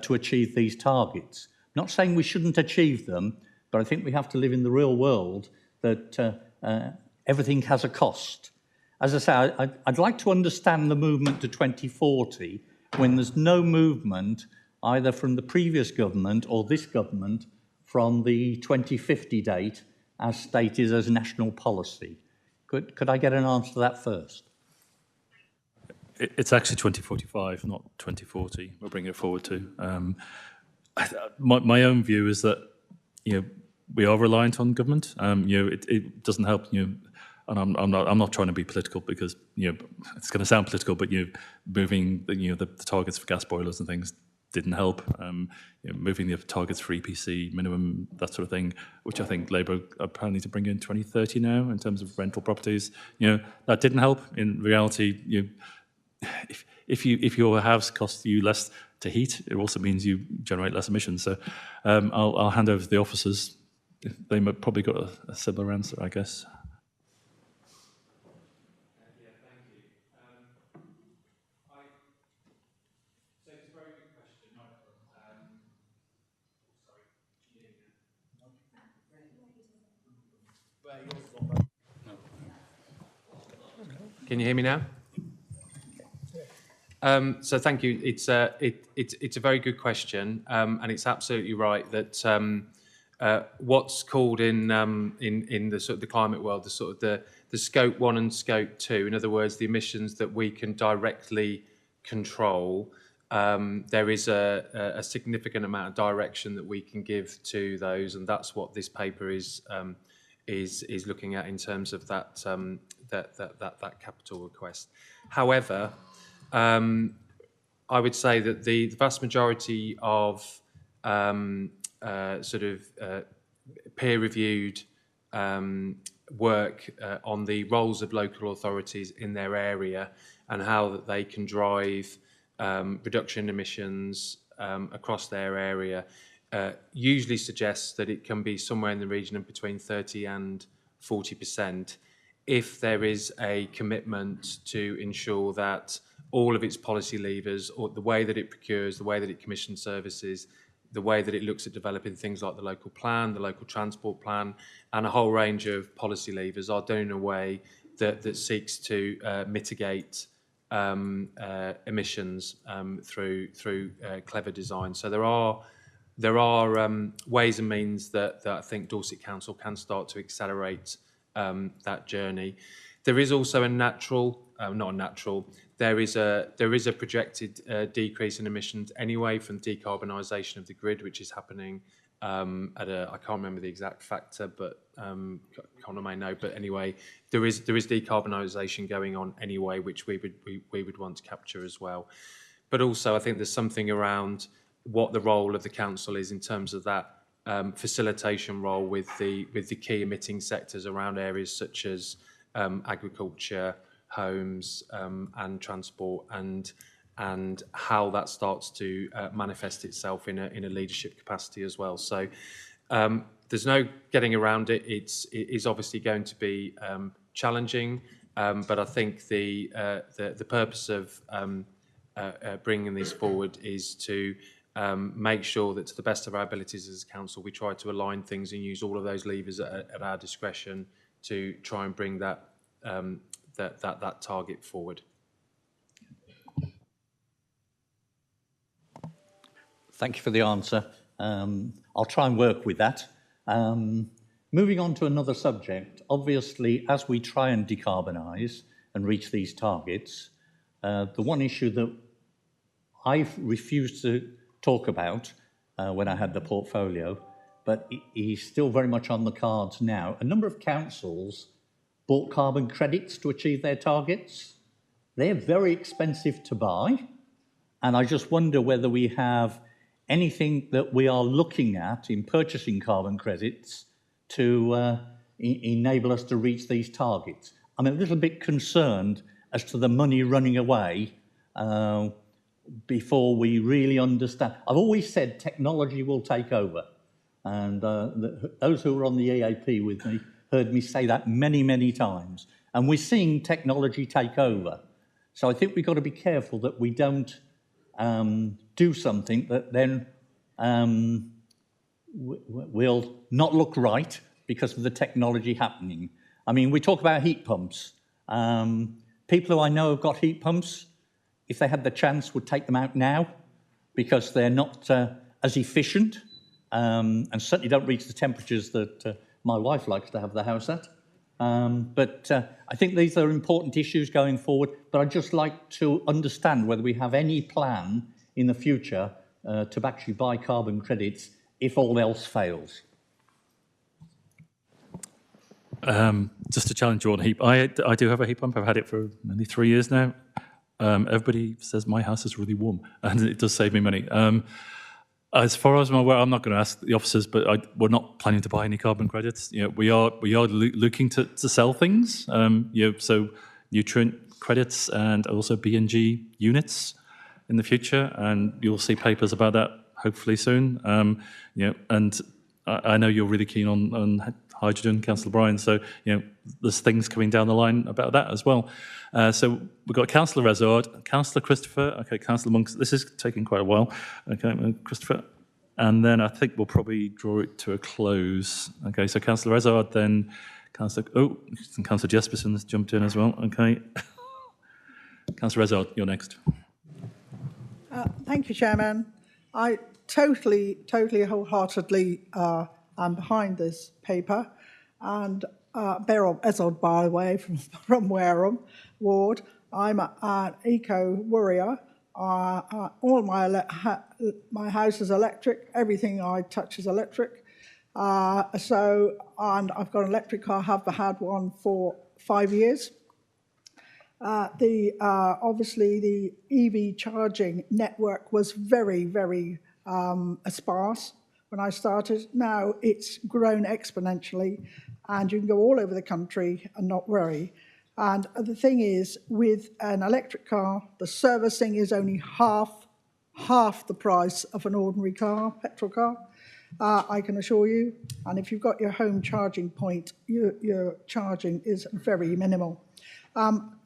P: to achieve these targets. Not saying we shouldn't achieve them, but I think we have to live in the real world that everything has a cost. As I say, I'd like to understand the movement to 2040 when there's no movement either from the previous government or this government from the 2050 date as stated as national policy. Could I get an answer to that first?
A: It's actually 2045, not 2040. We'll bring it forward to. My own view is that we are reliant on government. It doesn't help. And I'm not trying to be political because it's going to sound political, but moving the targets for gas boilers and things didn't help. Moving the targets for EPC minimum, that sort of thing, which I think Labour are planning to bring in 2030 now in terms of rental properties. That didn't help. In reality, if your house costs you less to heat, it also means you generate less emissions. So I'll hand over to the officers. They might probably got a similar answer, I guess.
J: Can you hear me now? So thank you. It's a very good question, and it's absolutely right that what's called in the sort of the climate world the scope 1 and scope 2, in other words, the emissions that we can directly control. There is a significant amount of direction that we can give to those, and that's what this paper is looking at in terms of that that capital request. However, I would say that the vast majority of peer-reviewed work on the roles of local authorities in their area and how that they can drive reduction in emissions across their area usually suggests that it can be somewhere in the region of between 30 and 40% if there is a commitment to ensure that all of its policy levers, or the way that it procures, the way that it commissions services, the way that it looks at developing things like the local plan, the local transport plan, and a whole range of policy levers are done in a way that seeks to mitigate emissions through clever design. So there are ways and means that I think Dorset Council can start to accelerate that journey. There is also a natural, not a natural. There is a projected decrease in emissions anyway from decarbonisation of the grid, which is happening at I can't remember the exact factor, but Connor may know. But anyway, there is decarbonisation going on anyway, which we would want to capture as well. But also, I think there's something around what the role of the council is in terms of that facilitation role with the key emitting sectors around areas such as agriculture, homes, and transport, and how that starts to manifest itself in a leadership capacity as well. So there's no getting around it. It is obviously going to be challenging, but I think the purpose of bringing these forward is to make sure that to the best of our abilities as a council, we try to align things and use all of those levers at our discretion to try and bring that target forward.
P: Thank you for the answer. I'll try and work with that. Moving on to another subject, obviously, as we try and decarbonise and reach these targets, the one issue that I've refused to talk about when I had the portfolio, but is still very much on the cards now. A number of councils bought carbon credits to achieve their targets. They're very expensive to buy, And I just wonder whether we have anything that we are looking at in purchasing carbon credits to enable us to reach these targets. I'm a little bit concerned as to the money running away before we really understand. I've always said technology will take over. And those who were on the EAP with me heard me say that many, many times. And we're seeing technology take over. So I think we've got to be careful that we don't do something that then will not look right because of the technology happening. I mean, we talk about heat pumps. People who I know have got heat pumps, if they had the chance, would take them out now because they're not as efficient and certainly don't reach the temperatures that my wife likes to have the house at. But I think these are important issues going forward, but I'd just like to understand whether we have any plan in the future to actually buy carbon credits if all else fails.
A: Just to challenge you on heat, I do have a heat pump. I've had it for nearly 3 years now. Everybody says my house is really warm, and it does save me money. As far as I'm aware, I'm not going to ask the officers, but we're not planning to buy any carbon credits. You know, we are looking to sell things. You know, so nutrient credits and also BNG units in the future, and you'll see papers about that hopefully soon. You know, and I know you're really keen on hydrogen, Councillor Bryan. So you know, there's things coming down the line about that as well. So we've got Councillor Rezard, Councillor Christopher, okay, Councillor Monks. This is taking quite a while. Okay, Christopher, and then I think we'll probably draw it to a close. Okay, so Councillor Rezard, then Councillor. Oh, and Councillor Jesperson has jumped in as well. Okay, Councillor Rezard, you're next.
Q: Thank you, Chairman. I totally, wholeheartedly am behind this paper, and Beryl Ezod, by the way, from Wareham Ward. I'm an eco-warrior. All my house is electric. Everything I touch is electric. And I've got an electric car. I have had one for 5 years. Obviously, the EV charging network was very, very sparse when I started. Now it's grown exponentially, and you can go all over the country and not worry. And the thing is, with an electric car, the servicing is only half the price of an ordinary car, petrol car, I can assure you. And if you've got your home charging point, your charging is very minimal.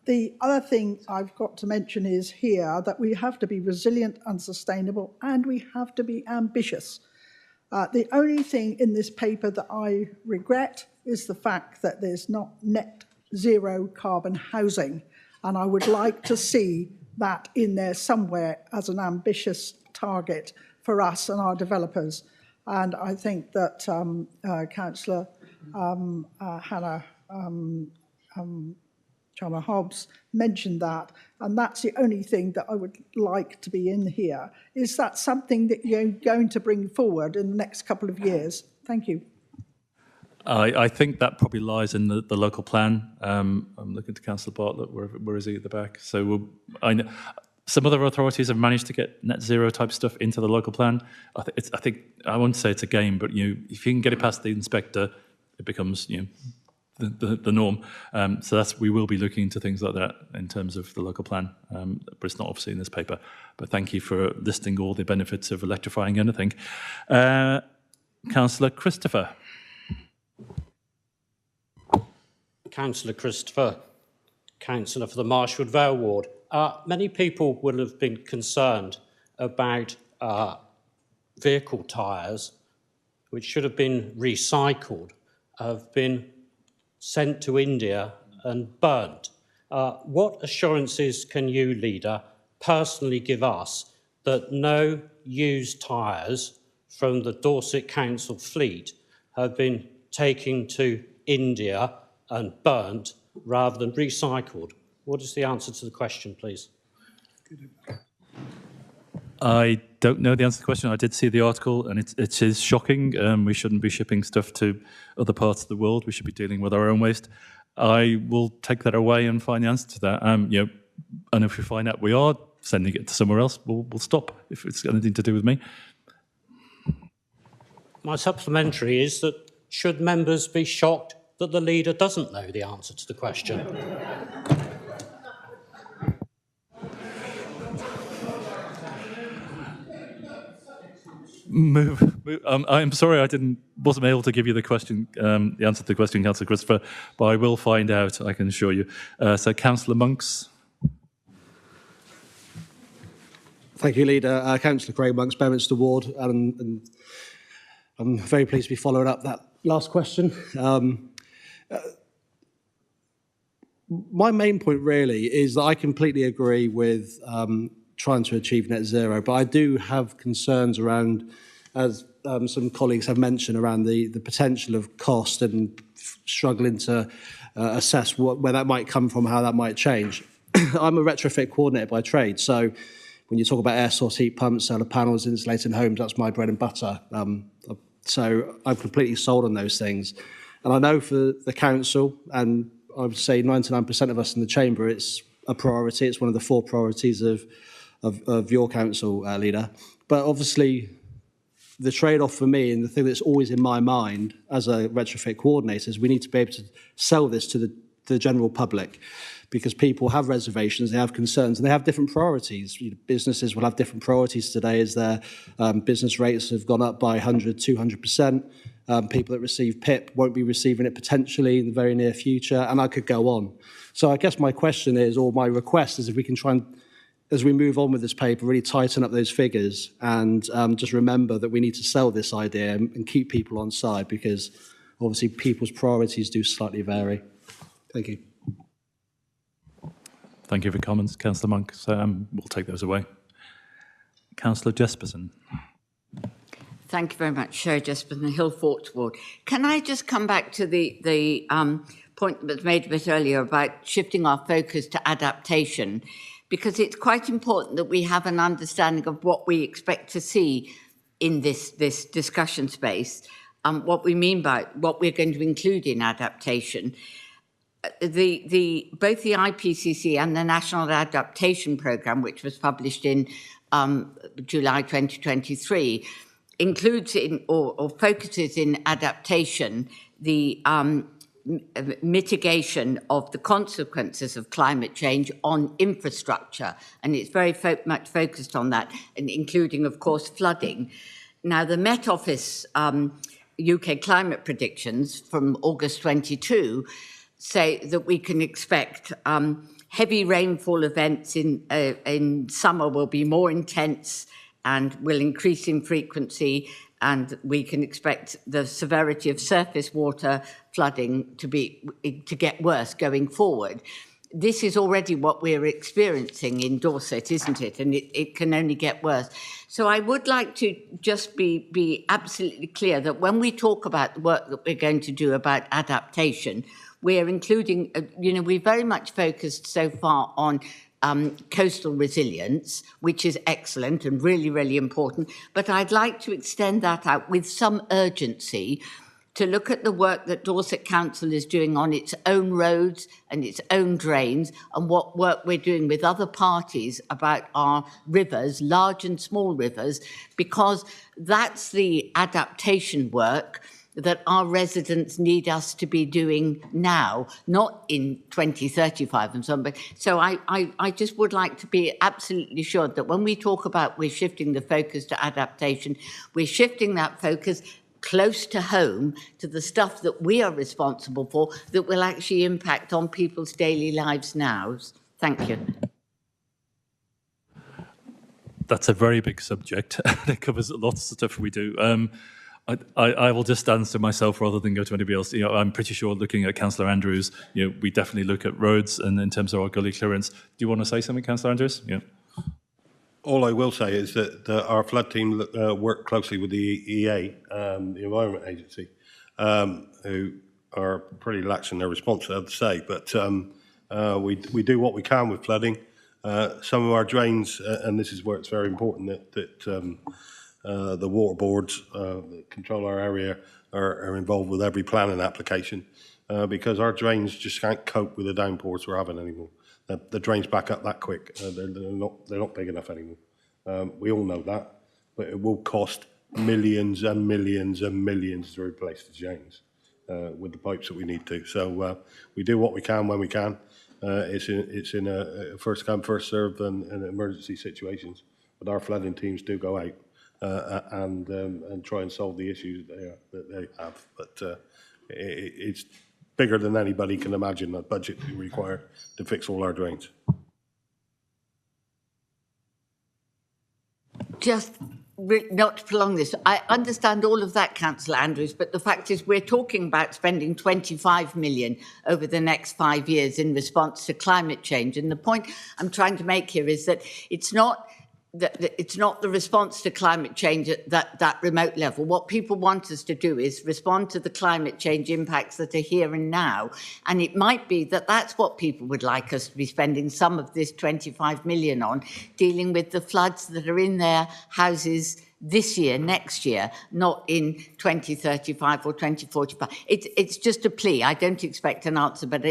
Q: The other thing I've got to mention is here that we have to be resilient and sustainable, and we have to be ambitious. The only thing in this paper that I regret is the fact that there's not net zero carbon housing, and I would like to see that in there somewhere as an ambitious target for us and our developers. And I think that Councillor Hannah Chalmer Hobbs mentioned that, and that's the only thing that I would like to be in here. Is that something that you're going to bring forward in the next couple of years? Thank you.
A: I think that probably lies in the local plan. I'm looking to Councillor Bartlett. Where is he at the back? So I know some other authorities have managed to get net zero type stuff into the local plan. I think I won't say it's a game, but if you can get it past the inspector, it becomes the norm. So we will be looking into things like that in terms of the local plan, but it's not obviously in this paper. But thank you for listing all the benefits of electrifying anything. Councillor Christopher.
R: Councillor Christopher, Councillor for the Marshwood Vale Ward. Many people will have been concerned about vehicle tyres, which should have been recycled, have been sent to India and burnt. What assurances can you, Leader, personally give us that no used tyres from the Dorset Council fleet have been taken to India and burnt rather than recycled? What is the answer to the question, please?
A: I don't know the answer to the question. I did see the article, and it is shocking. We shouldn't be shipping stuff to other parts of the world. We should be dealing with our own waste. I will take that away and find the answer to that. And if we find out we are sending it to somewhere else, we'll stop if it's anything to do with me.
R: My supplementary is that should members be shocked that the leader doesn't know the answer to the question?
A: I'm sorry I wasn't able to give you the question, the answer to the question, Councillor Christopher, but I will find out, I can assure you. So, Councillor Monks.
S: Thank you, Leader. Councillor Craig Monks, Bedminster Ward, and I'm very pleased to be following up that last question. My main point really is that I completely agree with trying to achieve net zero, but I do have concerns around, as some colleagues have mentioned, around the potential of cost and struggling to assess where that might come from, how that might change. I'm a retrofit coordinator by trade, so when you talk about air source heat pumps, solar panels, insulating homes, that's my bread and butter. So I'm completely sold on those things. And I know for the council, and I would say 99% of us in the chamber, it's a priority. It's one of the 4 priorities of your council, Leader. But obviously, the trade-off for me, and the thing that's always in my mind as a retrofit coordinator, is we need to be able to sell this to the general public, because people have reservations, they have concerns, and they have different priorities. Businesses will have different priorities today as their business rates have gone up by 100, 200%. People that receive PIP won't be receiving it potentially in the very near future, and I could go on. So I guess my question is, or my request is, if we can try and, as we move on with this paper, really tighten up those figures and just remember that we need to sell this idea and keep people on side, because obviously people's priorities do slightly vary. Thank you.
A: Thank you for comments, Councillor Monks. We'll take those away. Councillor Jesperson.
I: Thank you very much, Sherry Jesperson, the Hill Forts Ward. Can I just come back to the point that was made a bit earlier about shifting our focus to adaptation, because it's quite important that we have an understanding of what we expect to see in this discussion space, what we mean by what we're going to include in adaptation. Both the IPCC and the National Adaptation Programme, which was published in July 2023, includes or focuses in adaptation the mitigation of the consequences of climate change on infrastructure, and it's very much focused on that, and including, of course, flooding. Now, the Met Office UK climate predictions from August 22 say that we can expect heavy rainfall events in summer will be more intense and will increase in frequency, and we can expect the severity of surface water flooding to get worse going forward. This is already what we're experiencing in Dorset, isn't it? And it can only get worse. So I would like to just be absolutely clear that when we talk about the work that we're going to do about adaptation, we're including, we're very much focused so far on coastal resilience, which is excellent and really, really important. But I'd like to extend that out with some urgency to look at the work that Dorset Council is doing on its own roads and its own drains, and what work we're doing with other parties about our rivers, large and small rivers, because that's the adaptation work that our residents need us to be doing now, not in 2035 and so on. But so I just would like to be absolutely sure that when we talk about we're shifting the focus to adaptation, we're shifting that focus close to home, to the stuff that we are responsible for, that will actually impact on people's daily lives now. Thank you.
A: That's a very big subject. It covers lots of stuff we do. I will just answer myself rather than go to anybody else. I'm pretty sure, looking at Councillor Andrews, we definitely look at roads and in terms of our gully clearance. Do you want to say something, Councillor Andrews? Yeah.
E: All I will say is that our flood team work closely with the EA, the Environment Agency, who are pretty lax in their response, I have to say. But we do what we can with flooding. Some of our drains, and this is where it's very important that the water boards that control our area are involved with every planning application, because our drains just can't cope with the downpours we're having anymore. the drains back up that quick. They're not big enough anymore. We all know that, but it will cost millions and millions and millions to replace the drains with the pipes that we need to. So we do what we can when we can. It's in a first come, first served and emergency situations. But our flooding teams do go out and try and solve the issues that they have. But it's bigger than anybody can imagine, the budget we require to fix all our drains.
I: Just not to prolong this, I understand all of that, Councillor Andrews, but the fact is we're talking about spending 25 million over the next 5 years in response to climate change. And the point I'm trying to make here is that it's not the response to climate change at that remote level. What people want us to do is respond to the climate change impacts that are here and now. And it might be that that's what people would like us to be spending some of this 25 million on, dealing with the floods that are in their houses this year, next year, not in 2035 or 2045. It's just a plea. I don't expect an answer, but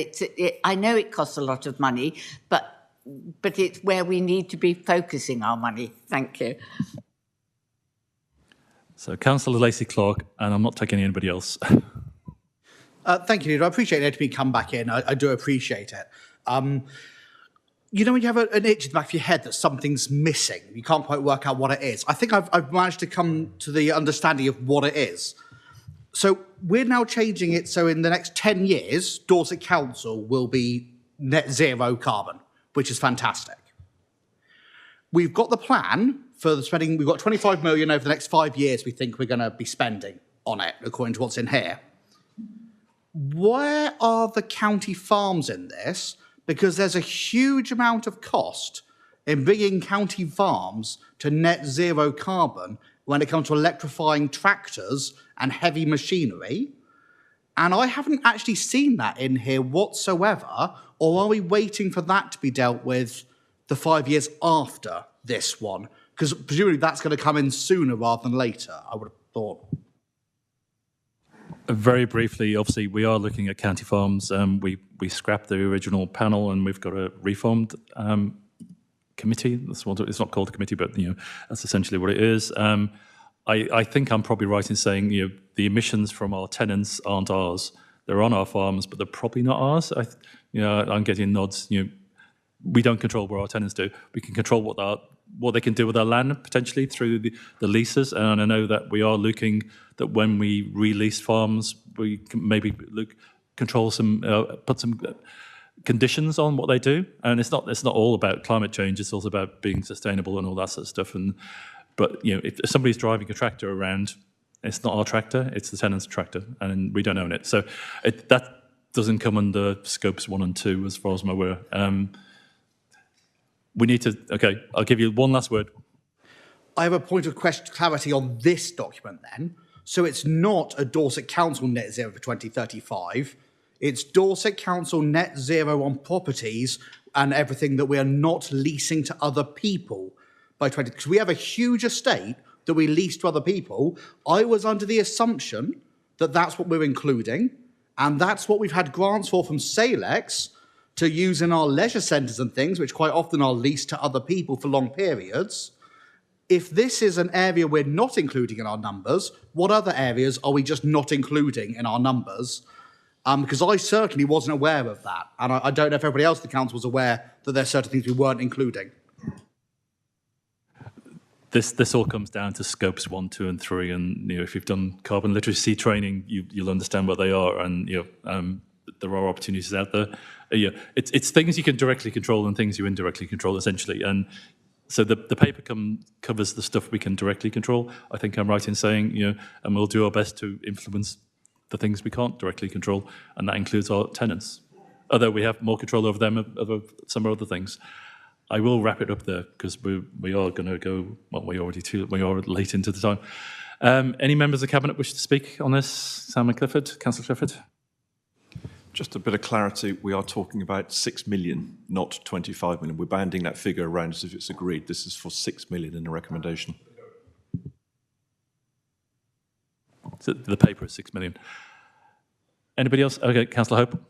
I: I know it costs a lot of money, but it's where we need to be focusing our money. Thank you.
A: So, Councillor Lacey-Clark, and I'm not taking anybody else.
K: Thank you, Leader. I appreciate letting me come back in. I do appreciate it. You know when you have an itch in the back of your head that something's missing, you can't quite work out what it is. I think I've managed to come to the understanding of what it is. So we're now changing it so in the next 10 years, Dorset Council will be net zero carbon, which is fantastic. We've got the plan for the spending. We've got 25 million over the next 5 years we think we're going to be spending on it, according to what's in here. Where are the county farms in this? Because there's a huge amount of cost in bringing county farms to net zero carbon when it comes to electrifying tractors and heavy machinery. And I haven't actually seen that in here whatsoever. Or are we waiting for that to be dealt with the 5 years after this one? Because presumably that's going to come in sooner rather than later, I would have thought.
A: Very briefly, obviously, we are looking at county farms. We scrapped the original panel and we've got a reformed committee. It's not called a committee, but that's essentially what it is. I think I'm probably right in saying the emissions from our tenants aren't ours. They're on our farms, but they're probably not ours. I'm getting nods. We don't control what our tenants do. We can control what they can do with our land potentially through the leases. And I know that we are looking that when we release farms, we can maybe control some, put some conditions on what they do. And it's not all about climate change. It's also about being sustainable and all that sort of stuff. But if somebody's driving a tractor around, it's not our tractor, it's the tenant's tractor, and we don't own it. So that doesn't come under scopes 1 and 2 as far as I'm aware. We need to, okay, I'll give you one last word.
K: I have a point of clarity on this document then. So it's not a Dorset Council net zero for 2035. It's Dorset Council net zero on properties and everything that we are not leasing to other people by 20, because we have a huge estate that we lease to other people. I was under the assumption that that's what we're including, and that's what we've had grants for from Salex to use in our leisure centres and things, which quite often are leased to other people for long periods. If this is an area we're not including in our numbers, what other areas are we just not including in our numbers? Because I certainly wasn't aware of that, and I don't know if everybody else in the council was aware that there's certain things we weren't including.
A: This all comes down to scopes 1, 2, and 3, and if you've done carbon literacy training, you'll understand what they are, and there are opportunities out there. It's things you can directly control and things you indirectly control, essentially. And so the paper covers the stuff we can directly control. I think I'm right in saying, and we'll do our best to influence the things we can't directly control, and that includes our tenants. Although we have more control over them, over some other things. I will wrap it up there because we are going to go. Well, we are late into the time. Any members of the cabinet wish to speak on this? Simon Clifford, Councillor Clifford.
F: Just a bit of clarity. We are talking about 6 million, not 25 million. We're banding that figure around as if it's agreed. This is for 6 million in the recommendation. So the paper is 6 million. Anybody else? Okay, Councillor Hope.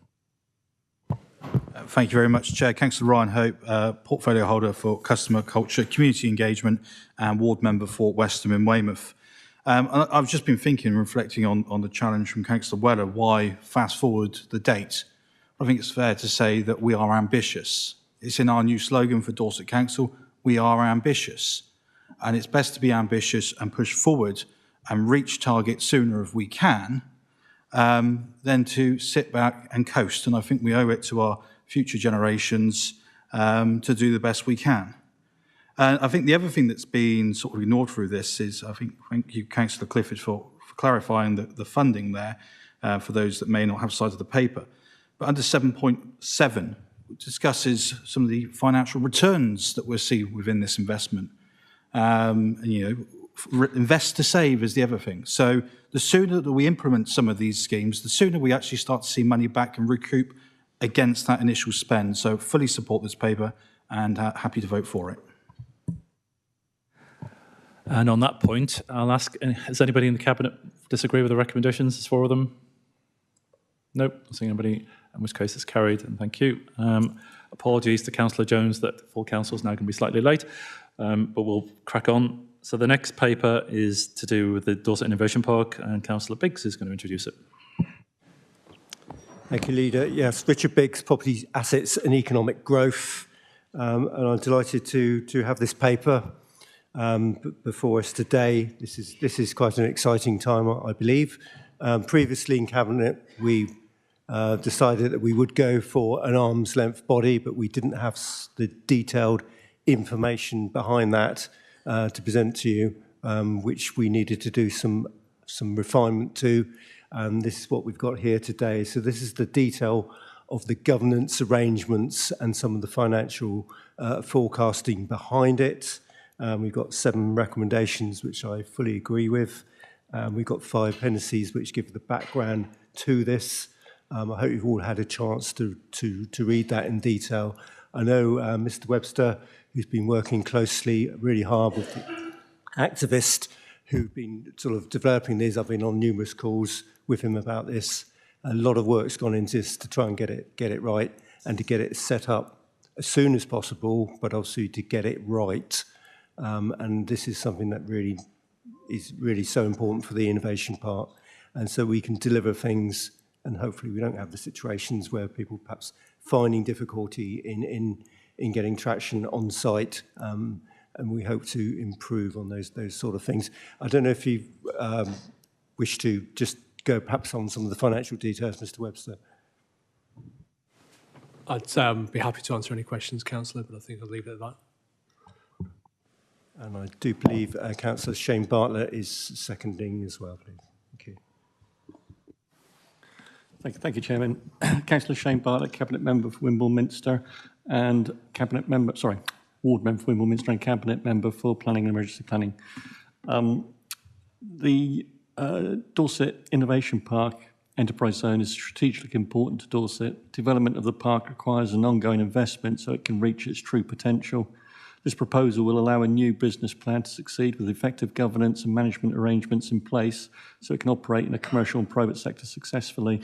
T: Thank you very much, Chair. Councillor Ryan Hope, portfolio holder for customer culture, community engagement, and ward member for Westham in Weymouth. And I've just been thinking and reflecting on the challenge from Councillor Weller, why fast forward the date. I think it's fair to say that we are ambitious. It's in our new slogan for Dorset Council, we are ambitious. And it's best to be ambitious and push forward and reach targets sooner if we can, than to sit back and coast. And I think we owe it to our future generations to do the best we can. And I think the other thing that's been sort of ignored through this is, thank you, Councillor Clifford, for clarifying the funding there for those that may not have sight of the paper. But under 7.7 discusses some of the financial returns that we'll see within this investment. Invest to save is the other thing. So the sooner that we implement some of these schemes, the sooner we actually start to see money back and recoup against that initial spend. So fully support this paper and happy to vote for it.
A: And on that point, I'll ask, does anybody in the Cabinet disagree with the recommendations? There's 4 of them. Nope, not seeing anybody, in which case it's carried, and thank you. Apologies to Councillor Jones that full council is now going to be slightly late, but we'll crack on. So the next paper is to do with the Dorset Innovation Park, and Councillor Biggs is going to introduce it.
C: Thank you, Leader. Yes, Richard Biggs, Property Assets and Economic Growth. And I'm delighted to have this paper before us today. This is quite an exciting time, I believe. Previously in Cabinet, we decided that we would go for an arm's length body, but we didn't have the detailed information behind that to present to you, which we needed to do some refinement to. This is what we've got here today. So this is the detail of the governance arrangements and some of the financial forecasting behind it. We've got 7 recommendations, which I fully agree with. We've got 5 appendices, which give the background to this. I hope you've all had a chance to read that in detail. I know Mr. Webster, who's been working closely, really hard with the activists who've been sort of developing these. I've been on numerous calls with him about this. A lot of work's gone into this to try and get it right and to get it set up as soon as possible, but also to get it right. And this is something that really is really so important for the innovation part. And so we can deliver things, and hopefully we don't have the situations where people perhaps finding difficulty in getting traction on site. And we hope to improve on those sort of things. I don't know if you wish to just go perhaps on some of the financial details, Mr. Webster.
U: I'd be happy to answer any questions, Councillor, but I think I'll leave it at that.
C: And I do believe Councillor Shane Bartlett is seconding as well, please. Thank you.
V: Thank you, Chairman. Councillor Shane Bartlett, Cabinet Member for Wimborne Minster, and Ward Member for Wimborne Minster and Cabinet Member for Planning and Emergency Planning. The Dorset Innovation Park Enterprise Zone is strategically important to Dorset. Development of the park requires an ongoing investment so it can reach its true potential. This proposal will allow a new business plan to succeed with effective governance and management arrangements in place so it can operate in a commercial and private sector successfully.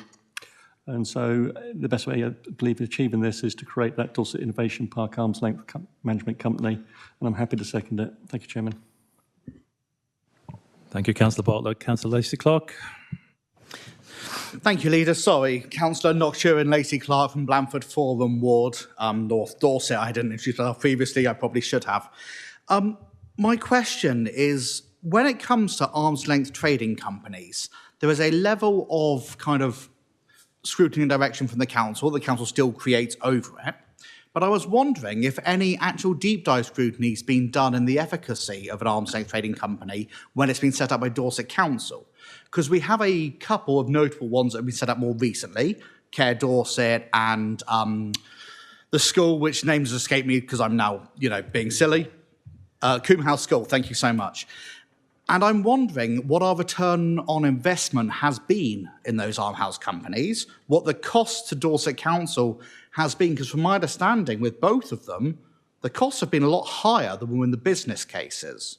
V: And so the best way, I believe, of achieving this is to create that Dorset Innovation Park Arm's Length Management Company. And I'm happy to second it. Thank you, Chairman.
A: Thank you, Councillor Bartlett. Councillor Lacey-Clark.
K: Thank you, Leader. Sorry, Councillor Noctua and Lacey-Clark from Blandford Forum Ward, North Dorset. I didn't introduce myself previously. I probably should have. My question is, when it comes to arm's length trading companies, there is a level of kind of scrutiny and direction from the council. The council still creates over it. But I was wondering if any actual deep dive scrutiny has been done in the efficacy of an arm's length trading company when it's been set up by Dorset Council. Because we have a couple of notable ones that have been set up more recently, Care Dorset and the school, which names escape me because I'm now, being silly. Coombe House School, thank you so much. And I'm wondering what our return on investment has been in those armhouse companies, what the cost to Dorset Council has been, because from my understanding with both of them, the costs have been a lot higher than in the business cases.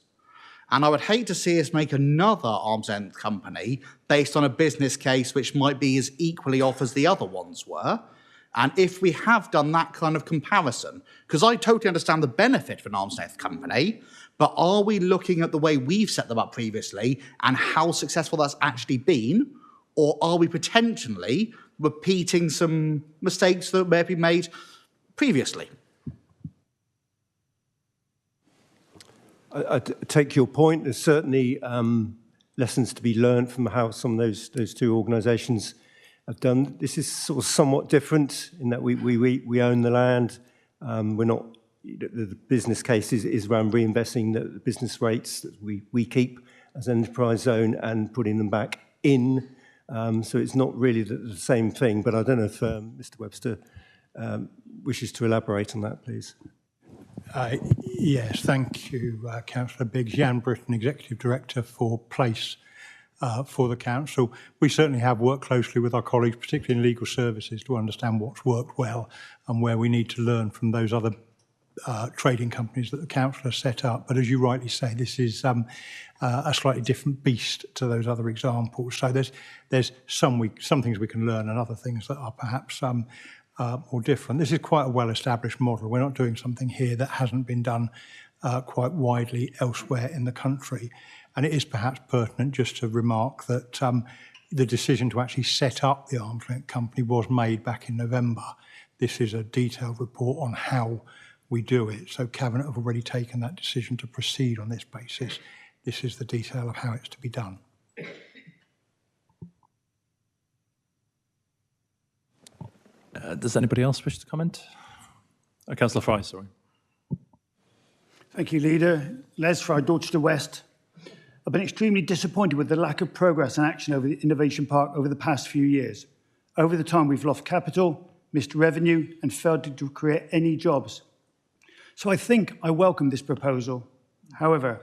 K: And I would hate to see us make another arm's length company based on a business case which might be as equally off as the other ones were. And if we have done that kind of comparison, because I totally understand the benefit of an arm's length company, but are we looking at the way we've set them up previously and how successful that's actually been? Or are we potentially repeating some mistakes that may have been made previously?
C: I take your point. There's certainly lessons to be learned from how some of those two organisations have done. This is sort of somewhat different in that we own the land. We're not. The business case is around reinvesting the business rates that we keep as an enterprise zone and putting them back in. So it's not really the same thing. But I don't know if Mr. Webster wishes to elaborate on that, please.
B: Yes, thank you, Councillor Biggs. Jan Britton, Executive Director for Place for the Council. We certainly have worked closely with our colleagues, particularly in legal services, to understand what's worked well and where we need to learn from those other trading companies that the Council has set up. But as you rightly say, this is a slightly different beast to those other examples. So there's some things we can learn and other things that are perhaps more different. This is quite a well-established model. We're not doing something here that hasn't been done quite widely elsewhere in the country. And it is perhaps pertinent just to remark that the decision to actually set up the arm's length company was made back in November. This is a detailed report on how we do it. So Cabinet have already taken that decision to proceed on this basis. This is the detail of how it's to be done.
A: Does anybody else wish to comment? Councillor Fry, sorry.
G: Thank you, Leader. Les Fry, Dorchester West. I've been extremely disappointed with the lack of progress and action over the Innovation Park over the past few years. Over the time, we've lost capital, missed revenue, and failed to create any jobs. So I welcome this proposal. However,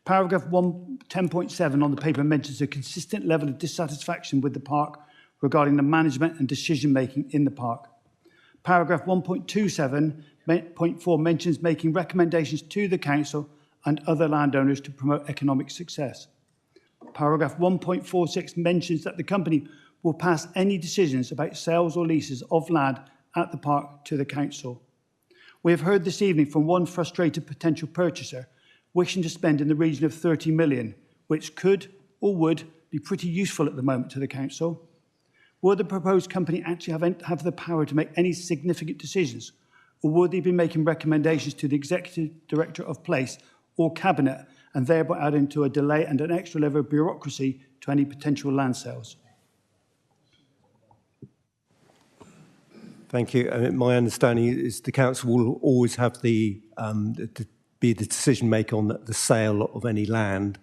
G: paragraph 10.7 on the paper mentions a consistent level of dissatisfaction with the park regarding the management and decision-making in the park. Paragraph 1.27.4 mentions making recommendations to the council and other landowners to promote economic success. Paragraph 1.46 mentions that the company will pass any decisions about sales or leases of land at the park to the council. We have heard this evening from one frustrated potential purchaser wishing to spend in the region of 30 million, which could or would be pretty useful at the moment to the council. Will the proposed company actually have the power to make any significant decisions, or will they be making recommendations to the Executive Director of Place or Cabinet and thereby adding to a delay and an extra level of bureaucracy to any potential land sales?
C: Thank you. My understanding is the council will always have be the decision maker on the sale of any land,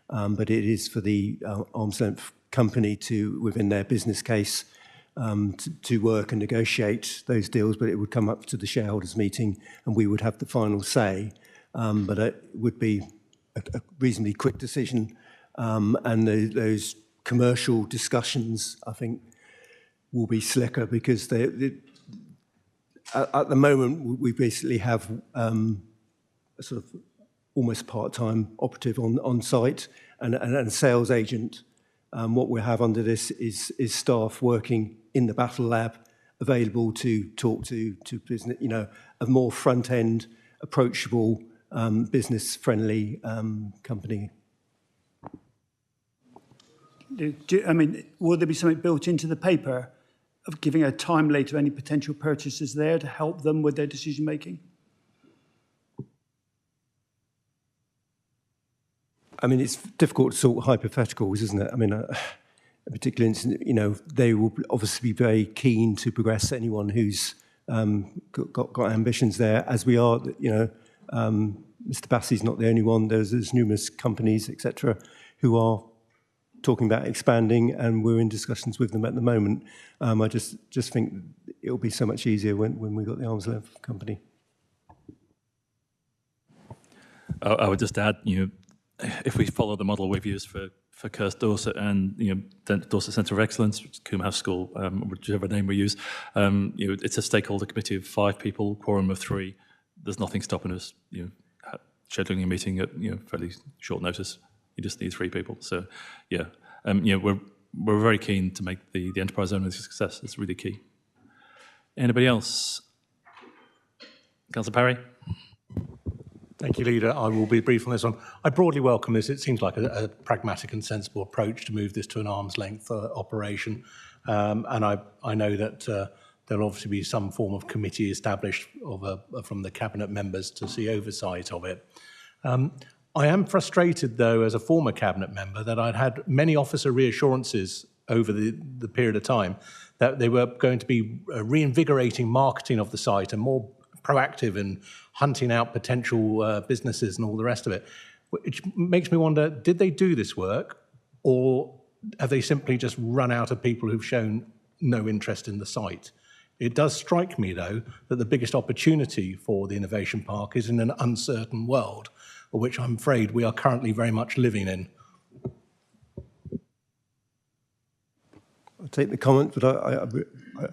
C: but it is for the arm's length company to, within their business case, to work and negotiate those deals. But it would come up to the shareholders' meeting, and we would have the final say. But it would be a reasonably quick decision, and those commercial discussions, I think, will be slicker because at the moment we basically have a sort of almost part-time operative on site and a sales agent. What we have under this is staff working in the Battle Lab, available to talk to business, a more front-end, approachable, business-friendly company.
G: Will there be something built into the paper of giving a time later to any potential purchasers there to help them with their decision-making?
C: It's difficult to sort hypotheticals, isn't it? A particular instance, they will obviously be very keen to progress anyone who's got ambitions there, as we are. Mr. Bassey's not the only one. There's numerous companies, etc., who are talking about expanding, and we're in discussions with them at the moment. I just think it'll be so much easier when we've got the arm's length company.
A: I would just add, if we follow the model we've used for Kirst Dorset and Dorset Centre of Excellence, which is Coombe House School, whichever name we use, it's a stakeholder committee of 5 people, quorum of 3. There's nothing stopping us, scheduling a meeting at fairly short notice. You just need 3 people. So, we're very keen to make the enterprise zone a success. It's really key. Anybody else? Councillor Parry?
N: Thank you, Leader. I will be brief on this one. I broadly welcome this. It seems like a pragmatic and sensible approach to move this to an arm's length operation. And I know that there'll obviously be some form of committee established from the Cabinet members to see oversight of it. I am frustrated, though, as a former Cabinet member, that I'd had many officer reassurances over the period of time that they were going to be reinvigorating marketing of the site and more proactive in hunting out potential businesses and all the rest of it, which makes me wonder, did they do this work, or have they simply just run out of people who've shown no interest in the site? It does strike me, though, that the biggest opportunity for the Innovation Park is in an uncertain world, which I'm afraid we are currently very much living in.
C: I'll take the comment, but I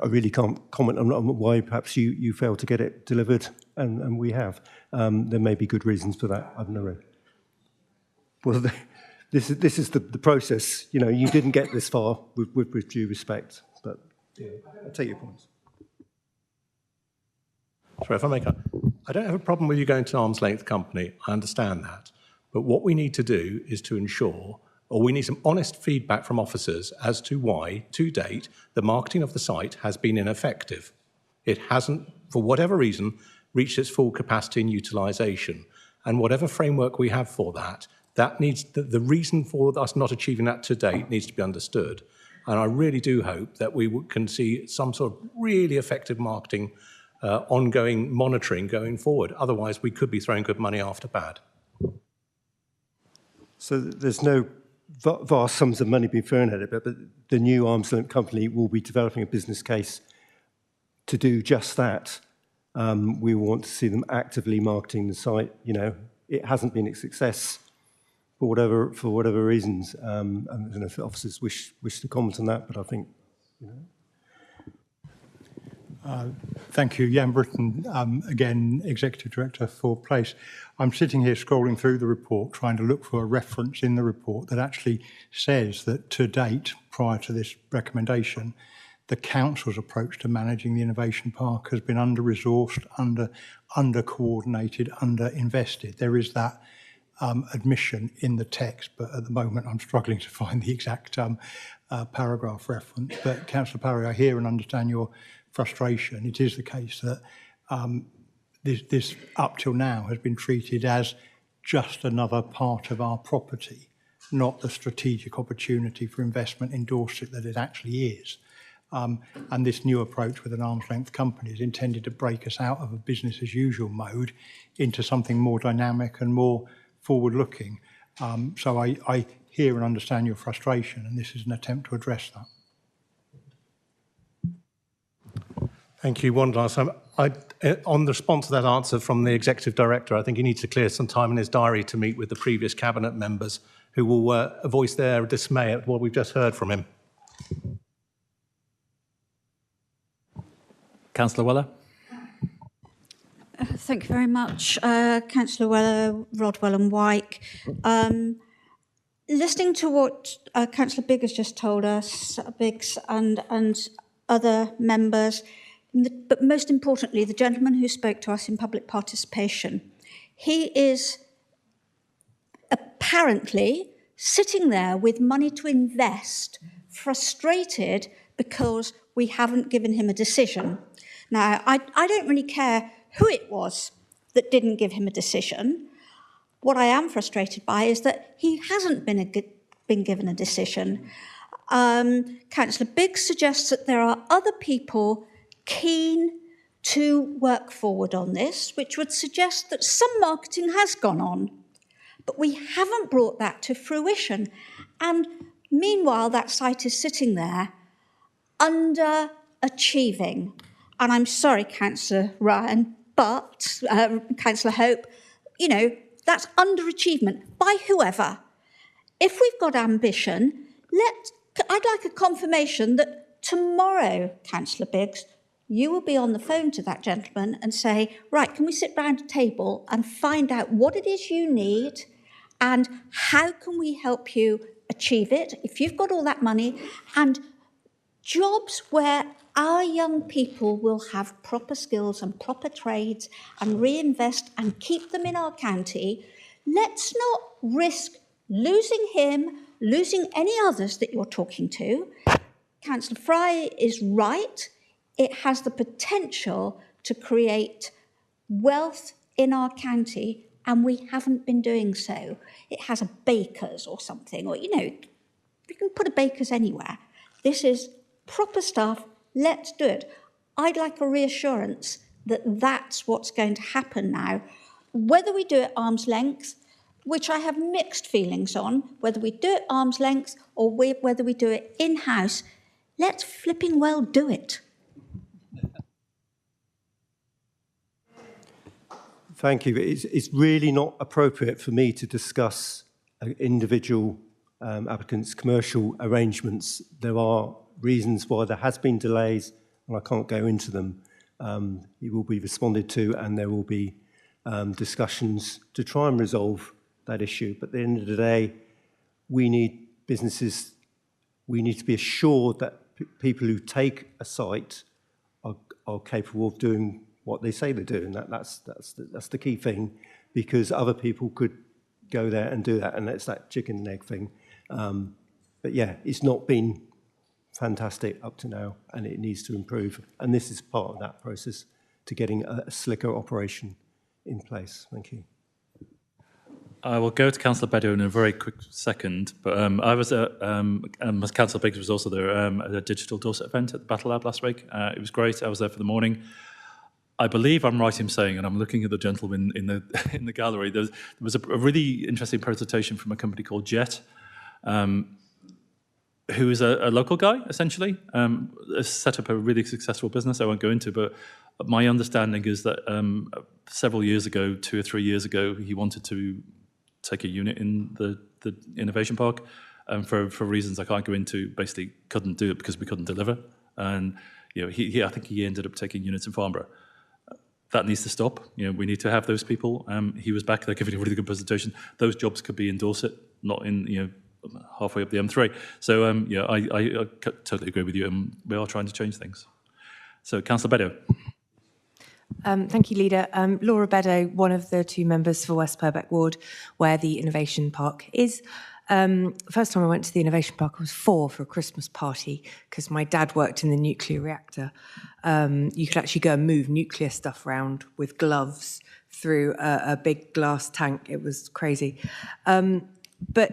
C: really can't comment on why perhaps you failed to get it delivered, and we have. There may be good reasons for that. I don't know. Well, this is the process. You know, you didn't get this far with due respect, but yeah, I take your points.
N: Sorry, if I make I don't have a problem with you going to an arm's length company. I understand that. But what we need to do is to ensure, or we need some honest feedback from officers as to why, to date, the marketing of the site has been ineffective. It hasn't, for whatever reason, reached its full capacity and utilisation. And whatever framework we have for that, that needs the reason for us not achieving that to date needs to be understood. And I really do hope that we can see some sort of really effective marketing, ongoing monitoring going forward. Otherwise, we could be throwing good money after bad.
C: So there's no vast sums of money being thrown at it, but the new arm's length company will be developing a business case to do just that. We want to see them actively marketing the site. You know, it hasn't been a success for whatever reasons. I don't know if the officers wish to comment on that, but I think, you know.
B: Thank you, Jan Britton, again, Executive Director for Place. I'm sitting here scrolling through the report, trying to look for a reference in the report that actually says that to date, prior to this recommendation, the council's approach to managing the Innovation Park has been under-resourced, under-coordinated, under-invested. There is that admission in the text, but at the moment I'm struggling to find the exact paragraph reference. But Councillor Parry, I hear and understand your frustration. It is the case that this up till now has been treated as just another part of our property, not the strategic opportunity for investment in Dorset that it actually is. And this new approach with an arm's length company is intended to break us out of a business as usual mode into something more dynamic and more forward looking. So I hear and understand your frustration, and this is an attempt to address that.
N: Thank you. One last time. On the response to that answer from the Executive Director, I think he needs to clear some time in his diary to meet with the previous Cabinet members who will voice their dismay at what we've just heard from him.
A: Councillor Weller.
D: Thank you very much. Councillor Weller, Rodwell and Wyke. Listening to what Councillor Biggs has just told us, Biggs and other members, but most importantly, the gentleman who spoke to us in public participation, he is apparently sitting there with money to invest, frustrated because we haven't given him a decision. Now, I don't really care who it was that didn't give him a decision. What I am frustrated by is that he hasn't been given a decision. Councillor Biggs suggests that there are other people keen to work forward on this, which would suggest that some marketing has gone on, but we haven't brought that to fruition. And meanwhile, that site is sitting there underachieving. And I'm sorry, Councillor Ryan, but Councillor Hope, you know, that's underachievement by whoever. If we've got ambition, I'd like a confirmation that tomorrow, Councillor Biggs, you will be on the phone to that gentleman and say, right, can we sit round a table and find out what it is you need and how can we help you achieve it if you've got all that money, and jobs where our young people will have proper skills and proper trades and reinvest and keep them in our county. Let's not risk losing him, losing any others that you're talking to. Councillor Fry is right. It has the potential to create wealth in our county, and we haven't been doing so. It has a baker's or something, or, you know, you can put a baker's anywhere. This is proper stuff. Let's do it. I'd like a reassurance that that's what's going to happen now. Whether we do it arm's length, which I have mixed feelings on, whether we do it arm's length or whether we do it in-house, let's flipping well do it.
C: Thank you. It's really not appropriate for me to discuss individual applicants' commercial arrangements. There are reasons why there has been delays, and I can't go into them. It will be responded to, and there will be discussions to try and resolve that issue. But at the end of the day, we need businesses, we need to be assured that people who take a site are capable of doing what they say they do, and that's the key thing, because other people could go there and do that, and it's that chicken and egg thing. But yeah, it's not been fantastic up to now, and it needs to improve. And this is part of that process to getting a slicker operation in place. Thank you.
A: I will go to Councillor Beddoe in a very quick second, but I was at, Councillor Biggs was also there at a Digital Dorset event at the Battle Lab last week. It was great. I was there for the morning. I believe I'm right in saying, and I'm looking at the gentleman in the gallery, there was a really interesting presentation from a company called Jet, who is a local guy, essentially, has set up a really successful business I won't go into, but my understanding is that several years ago, 2 or 3 years ago, he wanted to take a unit in the Innovation Park, for reasons I can't go into, basically couldn't do it because we couldn't deliver. And you know, I think he ended up taking units in Farnborough. That needs to stop. You know, we need to have those people. He was back there giving a really good presentation. Those jobs could be in Dorset, not in, you know, halfway up the M3. So, yeah, I totally agree with you, and we are trying to change things. So, Councillor Beddoe.
H: Thank you, Leader. Laura Beddoe, one of the 2 members for West Purbeck Ward, where the Innovation Park is. First time I went to the Innovation Park, I was 4 for a Christmas party because my dad worked in the nuclear reactor. You could actually go and move nuclear stuff around with gloves through a big glass tank. It was crazy. But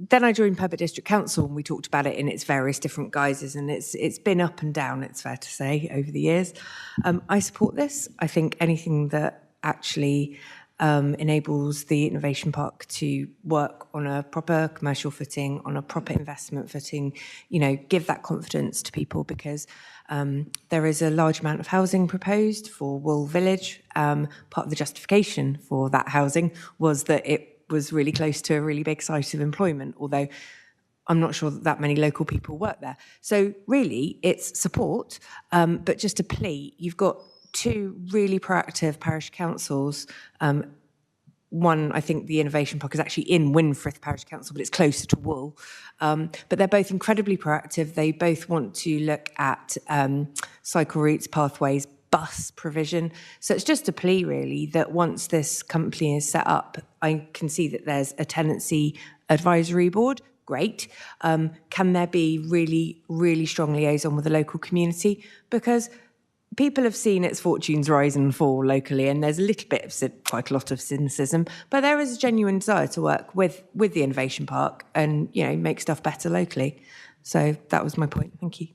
H: then I joined Purbeck District Council, and we talked about it in its various different guises, and it's been up and down, it's fair to say, over the years. I support this. I think anything that actually enables the Innovation Park to work on a proper commercial footing, on a proper investment footing, you know, give that confidence to people, because there is a large amount of housing proposed for Wool Village. Part of the justification for that housing was that it was really close to a really big site of employment, although I'm not sure that many local people work there. So really, it's support, but just a plea. You've got 2 really proactive parish councils. One, I think the Innovation Park is actually in Winfrith Parish Council, but it's closer to Wool. But they're both incredibly proactive. They both want to look at cycle routes, pathways, bus provision. So it's just a plea, really, that once this company is set up, I can see that there's a tenancy advisory board. Great. Can there be really, really strong liaison with the local community? Because people have seen its fortunes rise and fall locally, and there's a little bit of, quite a lot of cynicism, but there is a genuine desire to work with the Innovation Park and, you know, make stuff better locally. So that was my point. Thank you.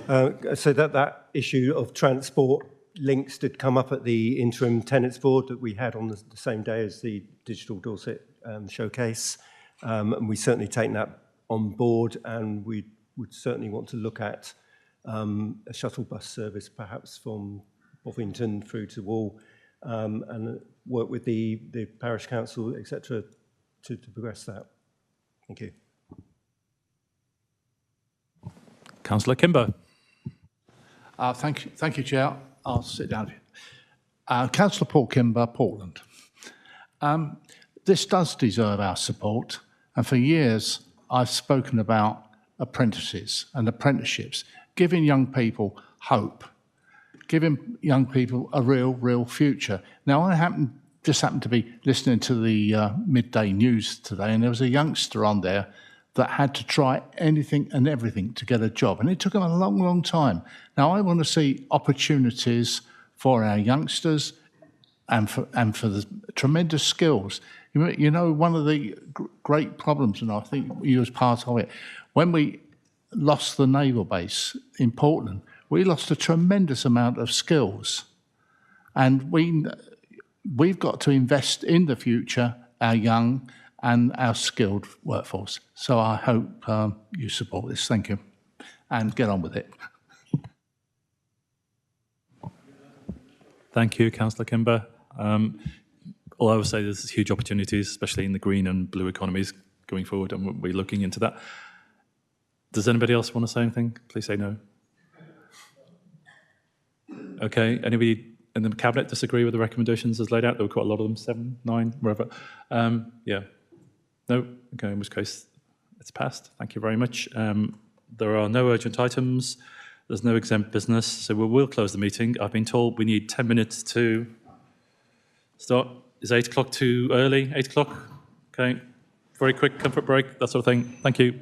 C: So that issue of transport links did come up at the interim tenants board that we had on the same day as the Digital Dorset showcase. And we certainly take that on board, and we would certainly want to look at a shuttle bus service, perhaps from Bovington through to Wool, and work with the parish council, etc., to progress that. Thank you.
A: Councillor Kimber.
M: Thank you, Chair. I'll sit down here. Councillor Paul Kimber, Portland. This does deserve our support, and for years I've spoken about apprentices and apprenticeships, giving young people hope, giving young people a real future. Now, I just happened to be listening to the midday news today, and there was a youngster on there that had to try anything and everything to get a job, and it took him a long time. Now, I want to see opportunities for our youngsters and for the tremendous skills. You know, one of the great problems, and I think you was part of it, when we lost the naval base in Portland, we lost a tremendous amount of skills. And we've got to invest in the future, our young and our skilled workforce. So I hope you support this. Thank you. And get on with it.
A: Thank you, Councillor Kimber. All I would say there's huge opportunities, especially in the green and blue economies going forward, and we're looking into that. Does anybody else want to say anything? Please say no. Okay, anybody in the Cabinet disagree with the recommendations as laid out? There were quite a lot of them, 7, 9, wherever. Yeah. No? Okay, in which case it's passed. Thank you very much. There are no urgent items. There's no exempt business, so we will close the meeting. I've been told we need 10 minutes to start. Is 8 o'clock too early? 8 o'clock? Okay. Very quick comfort break, that sort of thing. Thank you.